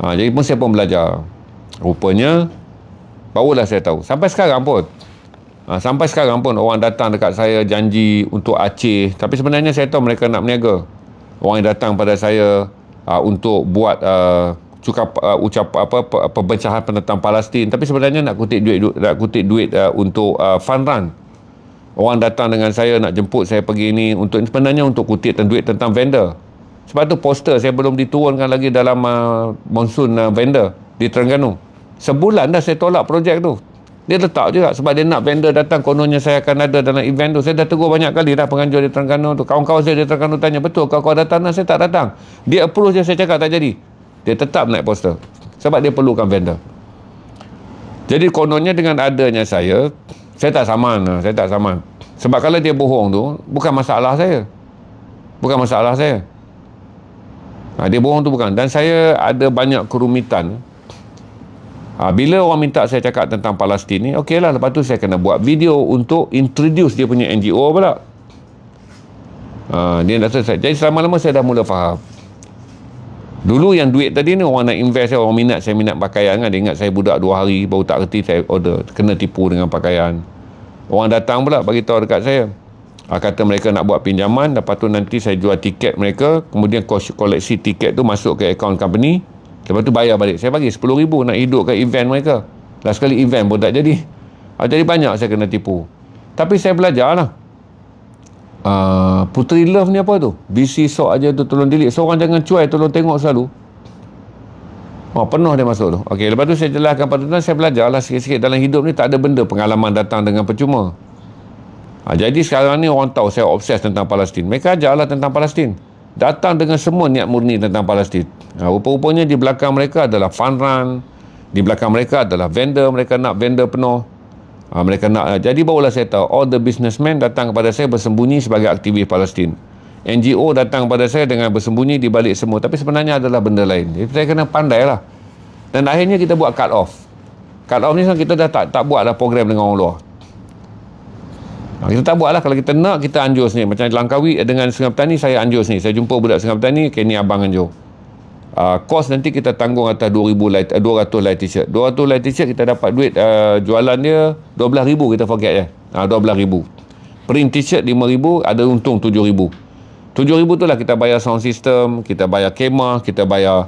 Jadi pun saya pun belajar. Rupanya, barulah saya tahu. Sampai sekarang pun orang datang dekat saya janji untuk Aceh. Tapi sebenarnya saya tahu mereka nak berniaga. Orang yang datang pada saya untuk buat pemecahan penentang Palestin. Tapi sebenarnya nak kutip duit untuk fund run. Orang datang dengan saya nak jemput saya pergi ni sebenarnya untuk kutip duit tentang vendor. Sebab tu poster saya belum diturunkan lagi dalam monsoon vendor di Terengganu. Sebulan dah saya tolak projek tu. Dia letak juga sebab dia nak vendor datang, kononnya saya akan ada dalam event tu. Saya dah tegur banyak kali dah penganjur di Terengganu tu. Kawan-kawan saya di Terengganu tanya, betul kau datang? Saya tak datang. Dia approve je, saya cakap tak jadi. Dia tetap naik poster sebab dia perlukan vendor. Jadi kononnya dengan adanya saya tak saman. Sebab kalau dia bohong tu, bukan masalah saya. Dia bohong tu bukan. Dan saya ada banyak kerumitan. Bila orang minta saya cakap tentang Palestin ni, okeylah, lepas tu saya kena buat video untuk introduce dia punya NGO pula. Dia dah selesai. Jadi selama-lama saya dah mula faham. Dulu yang duit tadi ni orang nak invest, orang minat, saya minat pakaian kan. Dia ingat saya budak 2 hari baru tak kerti saya order, kena tipu dengan pakaian. Orang datang pula bagi tahu dekat saya. Kata mereka nak buat pinjaman, lepas tu nanti saya jual tiket mereka, kemudian koleksi tiket tu masuk ke akaun company, lepas tu bayar balik. Saya bagi RM10,000 nak hidupkan event mereka. Last sekali event pun tak jadi. Jadi banyak saya kena tipu. Tapi saya belajar lah. Puteri Love ni apa tu? BC sok aja tu tolong delete. Seorang jangan cuai, tolong tengok selalu. Penuh dia masuk tu. Okey, lepas tu saya jelaskan pada tuan, saya belajar lah sikit-sikit dalam hidup ni tak ada benda pengalaman datang dengan percuma. Jadi sekarang ni orang tahu saya obses tentang Palestin. Mereka ajarlah tentang Palestin. Datang dengan semua niat murni tentang Palestin. Rupa-rupanya di belakang mereka adalah fund run. Di belakang mereka adalah vendor. Mereka nak vendor penuh. Jadi barulah saya tahu all the businessmen datang kepada saya bersembunyi sebagai aktivis Palestin. NGO datang kepada saya dengan bersembunyi di balik semua, tapi sebenarnya adalah benda lain. Jadi saya kena pandai lah. Dan akhirnya kita buat cut off. Cut off ni kita dah tak buat dah program dengan orang luar. Kita tak buat lah. Kalau kita nak, kita anjur sini. Macam Langkawi dengan Sungai Petani, saya anjur sini. Saya jumpa budak Sungai Petani, ni abang anjur. Kos nanti kita tanggung atas 200 light t-shirt. 200 light t-shirt kita dapat duit jualan dia 12,000 kita forget je. 12,000. Print t-shirt 5,000, ada untung 7,000. 7,000 tu lah kita bayar sound system, kita bayar kemah, kita bayar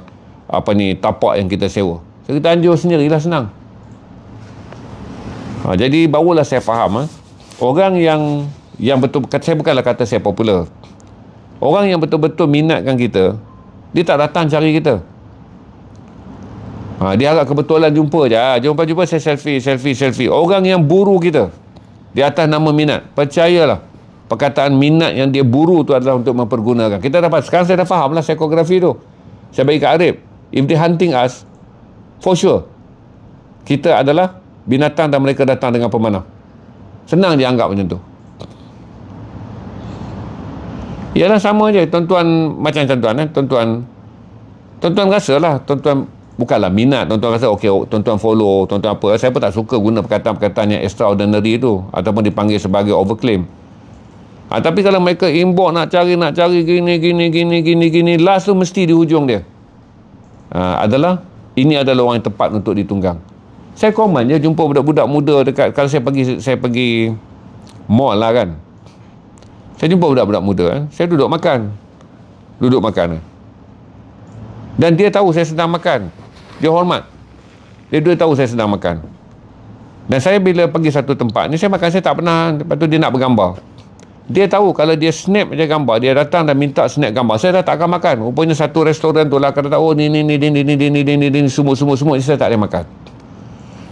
tapak yang kita sewa. So kita anjur sendirilah, senang. Jadi barulah saya faham orang yang betul, saya bukanlah kata saya popular. Orang yang betul-betul minatkan kita, dia tak datang cari kita. Dia agak kebetulan jumpa je. Jumpa saya selfie. Orang yang buru kita di atas nama minat, percayalah, perkataan minat yang dia buru tu adalah untuk mempergunakan. Kita dapat, sekarang saya dah faham lah psikografi tu. Saya bagi kat Arif, if they hunting us, for sure kita adalah binatang dan mereka datang dengan pemanah. Senang dia anggap macam tu. Ialah sama je tuan-tuan, macam tuan-tuan rasalah, tuan-tuan bukanlah minat, tuan-tuan rasa okey, tuan-tuan follow, tuan-tuan apa. Saya pun tak suka guna perkataan-perkataan yang extraordinary tu ataupun dipanggil sebagai overclaim. Tapi kalau mereka inbox nak cari gini, last tu mesti di hujung dia ini adalah orang yang tepat untuk ditunggang. Saya komen je jumpa budak-budak muda dekat, kalau saya pergi mall lah kan, saya jumpa budak-budak muda saya duduk makan dan dia tahu saya sedang makan, dia hormat, dia tahu saya sedang makan. Dan saya bila pergi satu tempat ni, saya makan, saya tak pernah, lepas tu dia nak bergambar. Dia tahu kalau dia snap je gambar, dia datang dan minta snap gambar, saya dah tak akan makan. Rupanya satu restoran tu lah kata, oh ni semua saya tak boleh makan.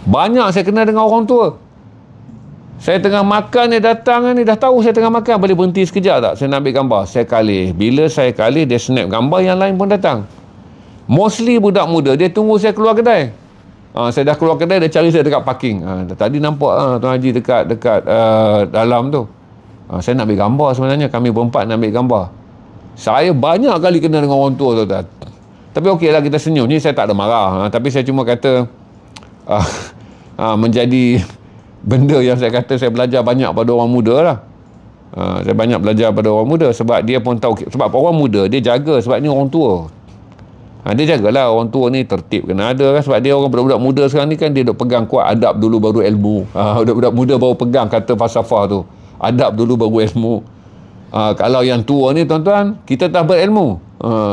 Banyak saya kenal dengan orang tua. Saya tengah makan, dia datang ni, dah tahu saya tengah makan, boleh berhenti sekejap tak? Saya nak ambil gambar. Saya kalih. Bila saya kalih, dia snap gambar, yang lain pun datang. Mostly budak muda, dia tunggu saya keluar kedai. Saya dah keluar kedai, dia cari saya dekat parking. Tadi nampak Tuan Haji dekat dalam tu. Saya nak ambil gambar sebenarnya. Kami berempat nak ambil gambar. Saya banyak kali kena dengan orang tua, tuan-tuan. Tapi okey lah, kita senyum. Ni saya tak ada marah. Tapi saya cuma kata menjadi benda yang saya kata saya belajar banyak pada orang muda lah. Saya banyak belajar pada orang muda. Sebab dia pun tahu. Sebab orang muda, dia jaga. Sebab ni orang tua. Dia jagalah orang tua ni tertib kena ada kan. Sebab dia orang budak-budak muda sekarang ni kan, dia duk pegang kuat adab dulu baru ilmu. Budak-budak muda baru pegang kata falsafah tu. Adab dulu baru ilmu. Kalau yang tua ni tuan-tuan, kita tak berilmu.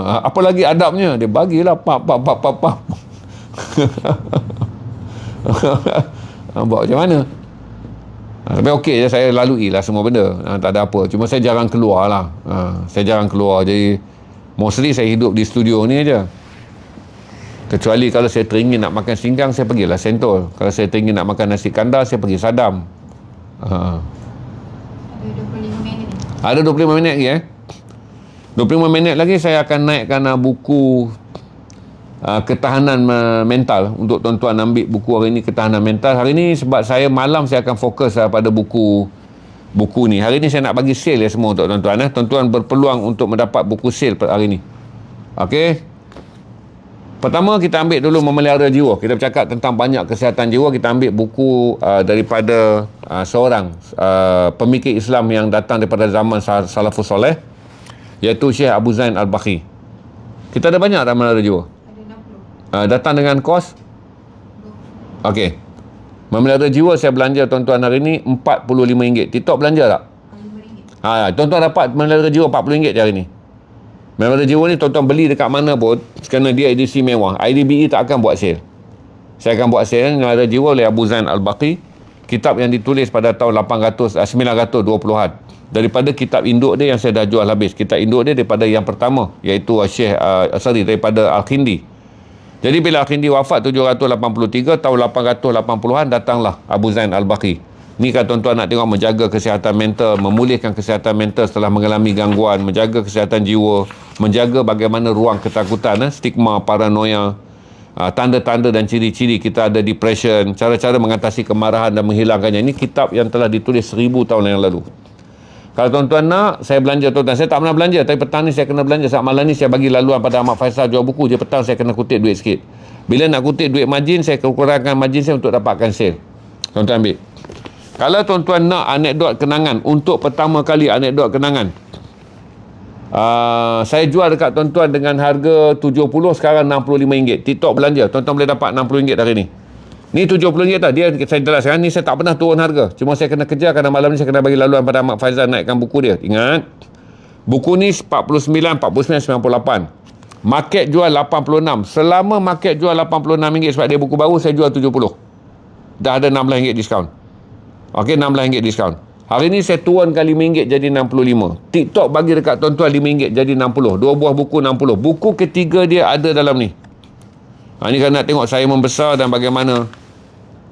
Apa lagi adabnya? Dia bagilah pap. Buat macam mana? Tapi okey je, saya lalui lah semua benda. Tak ada apa. Cuma saya jarang keluar lah. Saya jarang keluar. Jadi mostly saya hidup di studio ni aja. Kecuali kalau saya teringin nak makan singgang, saya pergilah Sentul. Kalau saya teringin nak makan nasi kandar, saya pergi Sadam. Ada 25 minit lagi 25 minit lagi saya akan naikkan buku ketahanan mental untuk tuan-tuan ambil buku hari ni, ketahanan mental. Hari ni sebab saya malam saya akan fokus pada buku ni. Hari ni saya nak bagi sale semua untuk tuan-tuan. Tuan-tuan berpeluang untuk mendapat buku sale hari ni. Okey. Pertama kita ambil dulu memelihara jiwa. Kita bercakap tentang banyak kesihatan jiwa. Kita ambil buku daripada seorang pemikir Islam yang datang daripada zaman Salafus Soleh, iaitu Syekh Abu Zain Al-Bakhi. Kita ada banyak tak memelihara jiwa? Ada 60. Datang dengan kos? Okey. Memelihara jiwa saya belanja tuan-tuan hari ni RM45. TikTok belanja tak? RM5. Tuan-tuan dapat memelihara jiwa RM40 je hari ni. Memelihara jiwa ni tuan-tuan beli dekat mana pun, kerana dia edisi mewah. IDBE tak akan buat sale. Saya akan buat sale memelihara jiwa oleh Abu Zain Al-Bakhi. Kitab yang ditulis pada tahun 920-an. Daripada kitab induk dia yang saya dah jual habis. Kitab induk dia daripada yang pertama, iaitu daripada Al-Khindi. Jadi bila Al-Khindi wafat 783, tahun 880-an datanglah Abu Zain Al-Bakhi. Ni kan tuan-tuan nak tengok menjaga kesihatan mental, memulihkan kesihatan mental setelah mengalami gangguan, menjaga kesihatan jiwa, menjaga bagaimana ruang ketakutan, stigma, paranoia, tanda-tanda dan ciri-ciri kita ada depression, cara-cara mengatasi kemarahan dan menghilangkannya. Ini kitab yang telah ditulis 1000 tahun yang lalu. Kalau tuan-tuan nak, saya belanja tuan-tuan. Saya tak pernah belanja, tapi petang ni saya kena belanja. Saat malam ni saya bagi laluan pada Ahmad Faisal jual buku. Dia petang saya kena kutip duit sikit. Bila nak kutip duit margin, saya kurangkan margin saya untuk dapatkan sale. Tuan-tuan ambil. Kalau tuan-tuan nak anekdot kenangan, untuk pertama kali anekdot kenangan, saya jual dekat tuan-tuan dengan harga 70, sekarang RM65. TikTok belanja, tuan-tuan boleh dapat RM60 hari ni. Ni RM70 tak? Dia saya jelaskan, ni saya tak pernah turun harga. Cuma saya kena kejar kerana malam ni saya kena bagi laluan pada Ahmad Faizal naikkan buku dia. Ingat, buku ni 49.98. Market jual 86. Selama market jual RM86 sebab dia buku baru, saya jual 70. Dah ada RM16 diskaun. Okey, RM16 diskaun. Hari ni saya turunkan RM5 jadi RM65. TikTok bagi dekat tuan-tuan RM5 jadi RM60. Dua buah buku RM60. Buku ketiga dia ada dalam ni. Ni kan nak tengok saya membesar dan bagaimana.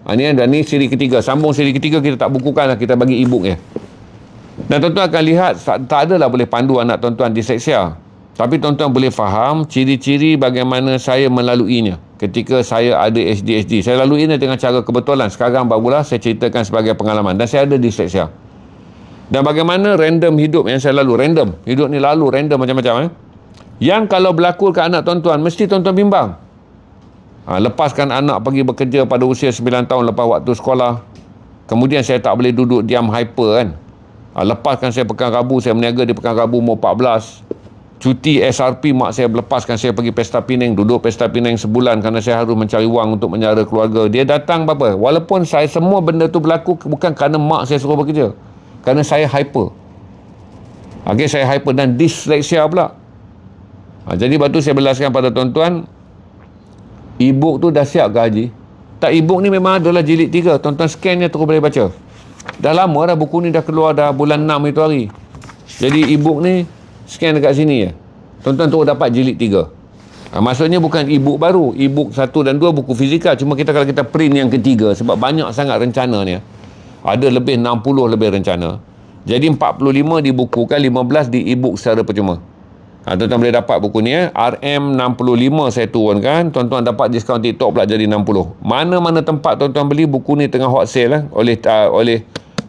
Dan ni siri ketiga. Sambung siri ketiga kita tak bukukan lah. Kita bagi e-book je. Dan tuan-tuan akan lihat tak adalah boleh pandu anak tuan-tuan disleksia. Tapi tuan-tuan boleh faham ciri-ciri bagaimana saya melaluinya ketika saya ada ADHD. Saya laluinya dengan cara kebetulan. Sekarang barulah saya ceritakan sebagai pengalaman. Dan saya ada disleksia. Dan bagaimana random hidup yang saya lalu. Random. Hidup ni lalu random macam-macam. Yang kalau berlaku ke anak tuan-tuan, mesti tuan-tuan bimbang. Lepaskan anak pergi bekerja pada usia 9 tahun lepas waktu sekolah. Kemudian saya tak boleh duduk diam hyper kan. Lepaskan saya Pekan Rabu, saya berniaga di Pekan Rabu umur 14. Cuti SRP mak saya lepaskan saya pergi Pesta Pinang, duduk Pesta Pinang sebulan kerana saya harus mencari wang untuk menyara keluarga. Dia datang apa? Walaupun saya semua benda tu berlaku bukan kerana mak saya suruh bekerja. Kerana saya hyper. Okey, saya hyper dan disleksia pula. Jadi batu saya belaskan pada tuan-tuan, e-book tu dah siap ke Haji? Tak, e-book ni memang adalah jilid 3. Tuan-tuan scan je terus boleh baca. Dah lama dah buku ni dah keluar dah bulan 6 itu hari. Jadi e-book ni scan dekat sini je. Tuan-tuan terus dapat jilid 3. Maksudnya bukan e-book baru. E-book 1 dan 2 buku fizikal. Cuma kalau kita print yang ketiga sebab banyak sangat rencana ni. Ada lebih 60 lebih rencana. Jadi 45 dibukukan, 15 di e-book secara percuma. Tuan-tuan boleh dapat buku ni RM65 saya turunkan. Tuan-tuan dapat diskaun TikTok pula jadi 60. Mana-mana tempat tuan-tuan beli buku ni tengah hot sale oleh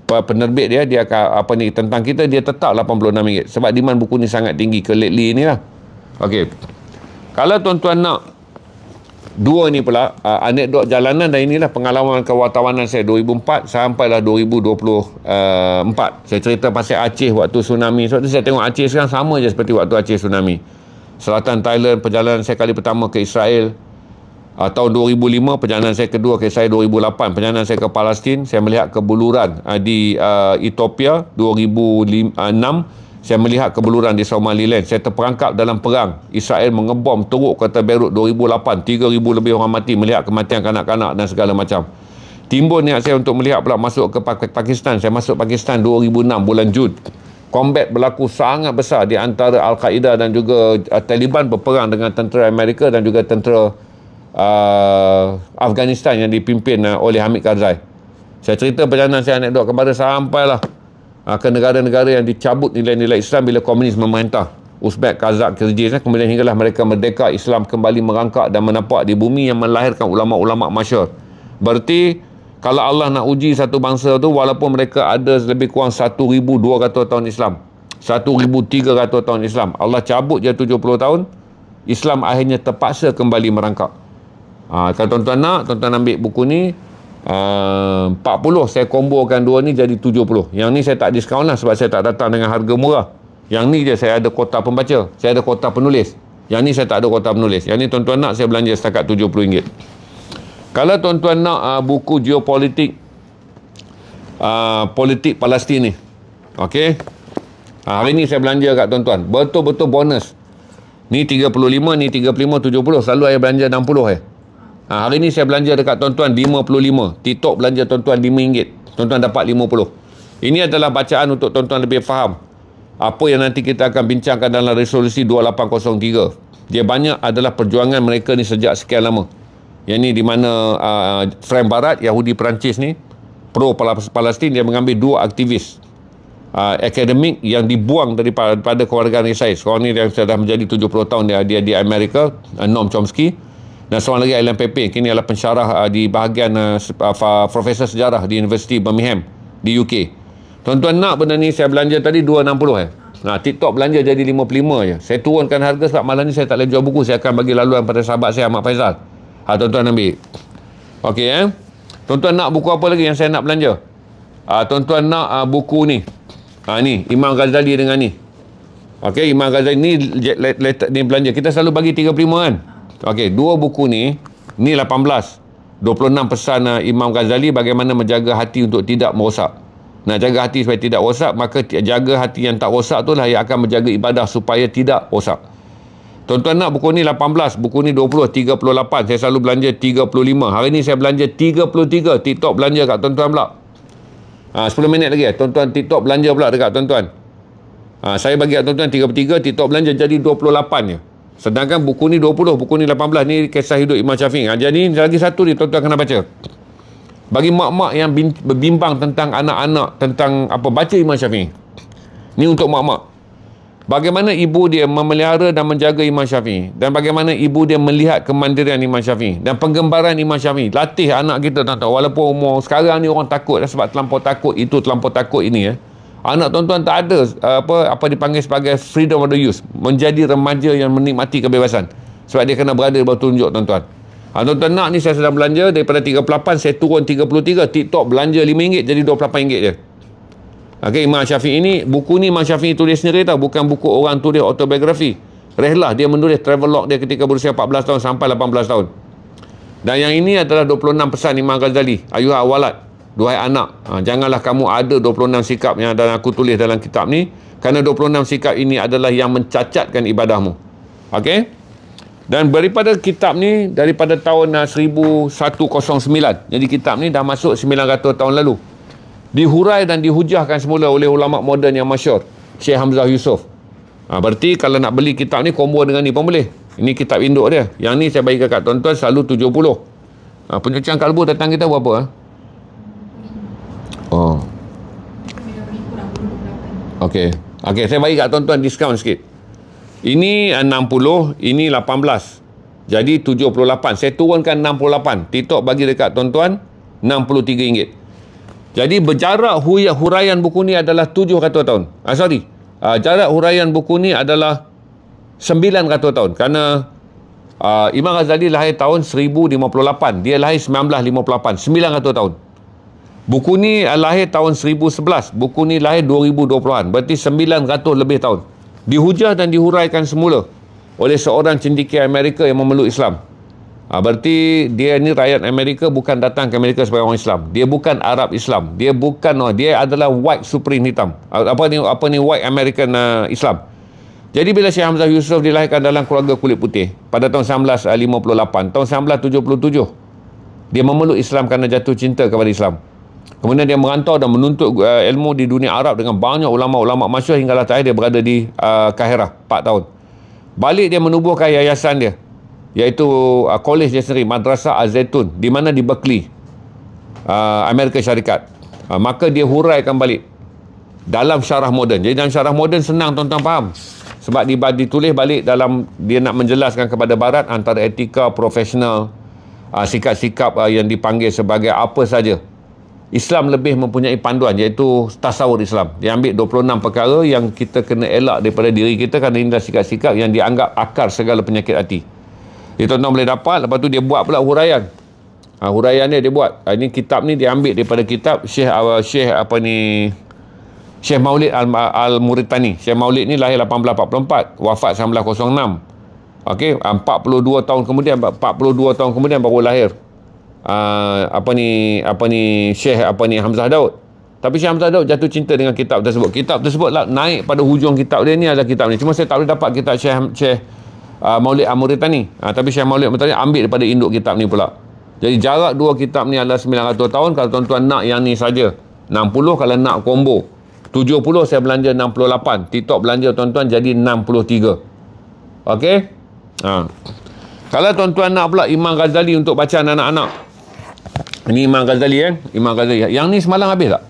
penerbit dia akan tentang kita, dia tetap RM86 sebab demand buku ni sangat tinggi ke lately ni lah. Okey. Kalau tuan-tuan nak dua ni pula, anekdot jalanan, dan inilah pengalaman kewartawanan saya 2004 sampailah 2024. Saya cerita pasal Aceh waktu tsunami. Sebab tu saya tengok Aceh sekarang sama je seperti waktu Aceh tsunami. Selatan Thailand, perjalanan saya kali pertama ke Israel tahun 2005, perjalanan saya kedua ke Israel 2008, perjalanan saya ke Palestin, saya melihat kebuluran di Ethiopia 2006, saya melihat kebuluran di Somaliland. Saya terperangkap dalam perang. Israel mengebom teruk kota Beirut 2008. 3,000 lebih orang mati, melihat kematian kanak-kanak dan segala macam. Timbul niat saya untuk melihat pula masuk ke Pakistan. Saya masuk Pakistan 2006 bulan Jun. Combat berlaku sangat besar di antara Al-Qaeda dan juga Taliban berperang dengan tentera Amerika dan juga tentera Afghanistan yang dipimpin oleh Hamid Karzai. Saya cerita perjalanan saya anekdot kepada sampailah ke negara-negara yang dicabut nilai-nilai Islam bila komunis memerintah. Uzbek, Kazakh, Kyrgyz. Kemudian hinggalah mereka merdeka, Islam kembali merangkak dan menapak di bumi yang melahirkan ulama-ulama masyhur. Berarti kalau Allah nak uji satu bangsa tu, walaupun mereka ada lebih kurang 1,200 tahun Islam, 1,300 tahun Islam, Allah cabut je 70 tahun, Islam akhirnya terpaksa kembali merangkak. Kalau tuan-tuan nak, tuan-tuan ambil buku ni, 40 saya kombokan dua ni jadi 70. Yang ni saya tak diskaun lah sebab saya tak datang dengan harga murah. Yang ni je saya ada kota pembaca, saya ada kota penulis. Yang ni saya tak ada kota penulis. Yang ni tuan-tuan nak, saya belanja setakat RM70. Kalau tuan-tuan nak buku geopolitik politik Palestin ni, okey, hari ni saya belanja kat tuan-tuan betul-betul bonus. Ni 35, ni 35, 70. Selalu saya belanja 60 hari ni saya belanja dekat tuan-tuan 55. TikTok belanja tuan-tuan RM5. Tuan-tuan dapat 50. Ini adalah bacaan untuk tuan-tuan lebih faham apa yang nanti kita akan bincangkan dalam resolusi 2803. Dia banyak adalah perjuangan mereka ni sejak sekian lama. Yang ni di mana Front Barat, Yahudi Perancis ni, pro Palestin, dia mengambil dua aktivis akademik yang dibuang daripada kewarganegaraan Israel. Seorang ni yang sudah menjadi 70 tahun dia di Amerika, Noam Chomsky. Dan seorang lagi Alan Pepin, kini adalah pensyarah di bahagian profesor sejarah di Universiti Birmingham di UK. Tuan-tuan nak benda ni, saya belanja tadi 260 TikTok belanja jadi 55 je. Saya turunkan harga sebab malam ni saya tak boleh jual buku. Saya akan bagi laluan pada sahabat saya Ahmad Faizal. Tuan-tuan ambil. Okey Tuan-tuan nak buku apa lagi yang saya nak belanja? Tuan-tuan nak buku ni. Ni Imam Ghazali dengan ni. Okey, Imam Ghazali ni belanja. Kita selalu bagi 35 kan? Okey, dua buku ni 18. 26 pesan Imam Ghazali bagaimana menjaga hati untuk tidak merosak. Nak jaga hati supaya tidak rosak, maka jaga hati yang tak rosak tu lah yang akan menjaga ibadah supaya tidak rosak. Tuan-tuan nak buku ni 18, buku ni 20, 38. Saya selalu belanja 35. Hari ni saya belanja 33. TikTok belanja kat tuan-tuan pula. 10 minit lagi tuan-tuan TikTok belanja pula dekat tuan-tuan. Saya bagi kat tuan-tuan 33, TikTok belanja jadi 28 je. Sedangkan buku ni 20, buku ni 18. Ni kisah hidup Imam Syafi'i. Jadi lagi satu ni tuan-tuan kena baca. Bagi mak-mak yang berbimbang tentang anak-anak, tentang apa, baca Imam Syafi'i. Ni untuk mak-mak. Bagaimana ibu dia memelihara dan menjaga Imam Syafi'i, dan bagaimana ibu dia melihat kemandirian Imam Syafi'i dan penggembaran Imam Syafi'i. Latih anak kita, tuan-tuan. Walaupun umur sekarang ni orang takut sebab terlampau takut itu, terlampau takut ini anak tuan-tuan tak ada apa dipanggil sebagai freedom of the youth, menjadi remaja yang menikmati kebebasan. Sebab dia kena berada di bawah tunjuk tuan-tuan. Tuan-tuan nak ni, saya sedang belanja daripada 38 saya turun 33. TikTok belanja RM5 jadi RM28 je. Okey, Imam Syafi'i ini, buku ni Imam Syafi'i tulis sendiri tau, bukan buku orang tulis autobiografi. Rehlah, dia menulis travelog dia ketika berusia 14 tahun sampai 18 tahun. Dan yang ini adalah 26 pesan Imam Ghazali. Ayuha awalad, duhai anak, janganlah kamu ada 26 sikap yang aku tulis dalam kitab ni, kerana 26 sikap ini adalah yang mencacatkan ibadahmu. Okey? Dan daripada kitab ni, daripada tahun 1109. Jadi kitab ni dah masuk 900 tahun lalu. Dihurai dan dihujahkan semula oleh ulama moden yang masyhur, Syekh Hamzah Yusof. Berarti kalau nak beli kitab ni, combo dengan ni pun boleh. Ini kitab induk dia. Yang ni saya bagi kat tuan-tuan selalu 70. Pencucian kalbu datang kita berapa? Oh. Okey. Okey, saya bagi kat tuan-tuan diskaun sikit. Ini 60, ini 18. Jadi 78. Saya turunkan 68. TikTok bagi dekat tuan-tuan RM63. Jadi berjarak huraian buku ni adalah 700 tahun. Jarak huraian buku ni adalah 900 tahun. Kerana Imam Ghazali lahir tahun 1058. Dia lahir 1958. 900 tahun. Buku ni lahir tahun 1011. Buku ni lahir 2020-an. Berarti 900 lebih tahun. Dihujah dan dihuraikan semula oleh seorang cendekia Amerika yang memeluk Islam. Berarti dia ni rakyat Amerika, bukan datang ke Amerika sebagai orang Islam. Dia bukan Arab Islam. Dia adalah white supreme hitam. Apa ni white American Islam. Jadi bila Syekh Hamzah Yusof dilahirkan dalam keluarga kulit putih pada tahun 1958, tahun 1977 dia memeluk Islam kerana jatuh cinta kepada Islam. Kemudian dia merantau dan menuntut ilmu di dunia Arab dengan banyak ulama-ulama masyhur hinggalah terakhir dia berada di Kahirah 4 tahun. Balik dia menubuhkan yayasan dia, iaitu college dia sendiri, Madrasah Az-Zaitun, di mana di Berkeley, Amerika Syarikat. Maka dia huraikan balik dalam syarah moden. Jadi dalam syarah moden senang tuan-tuan faham. Sebab ditulis balik dalam, dia nak menjelaskan kepada barat antara etika profesional, sikap-sikap yang dipanggil sebagai apa saja. Islam lebih mempunyai panduan, iaitu tasawur Islam. Dia ambil 26 perkara yang kita kena elak daripada diri kita kerana inilah sikap-sikap yang dianggap akar segala penyakit hati. Dia tuan-tuan boleh dapat. Lepas tu dia buat pula huraian. Huraian dia buat. Ini kitab ni dia ambil daripada kitab Syekh Maulid Al-Muritani. Syekh Maulid ni lahir 1844, wafat 1906. Okey, 42 tahun kemudian baru lahir Syekh Hamzah Daud. Tapi Syekh Hamzah Daud jatuh cinta dengan kitab tersebut. Kitab tersebut lah, naik pada hujung kitab dia ni adalah kitab ni. Cuma saya tak boleh dapat kitab Syekh Maulid Al-Muritani. Tapi Syekh Maulid Al-Muritani ambil daripada induk kitab ni pula. Jadi jarak dua kitab ni adalah 900 tahun. Kalau tuan-tuan nak yang ni saja 60, kalau nak combo 70 saya belanja 68. TikTok belanja tuan-tuan jadi 63. Okey? Kalau tuan-tuan nak pula Imam Ghazali untuk bacaan anak-anak. Ini Imam Ghazali Imam Ghazali. Yang ni semalam habis tak?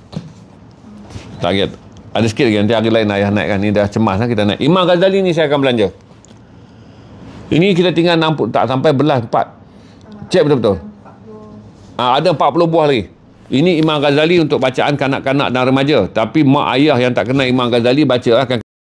Tak ingat. Ada sikit lagi, nanti hari lain ayah naikkan. Ni dah cemas lah kita naik. Imam Ghazali ni saya akan belanja. Ini kita tinggal 60, tak sampai belas 4. Cek betul-betul. Ada 40 buah lagi. Ini Imam Ghazali untuk bacaan kanak-kanak dan remaja. Tapi mak ayah yang tak kenal Imam Ghazali baca akan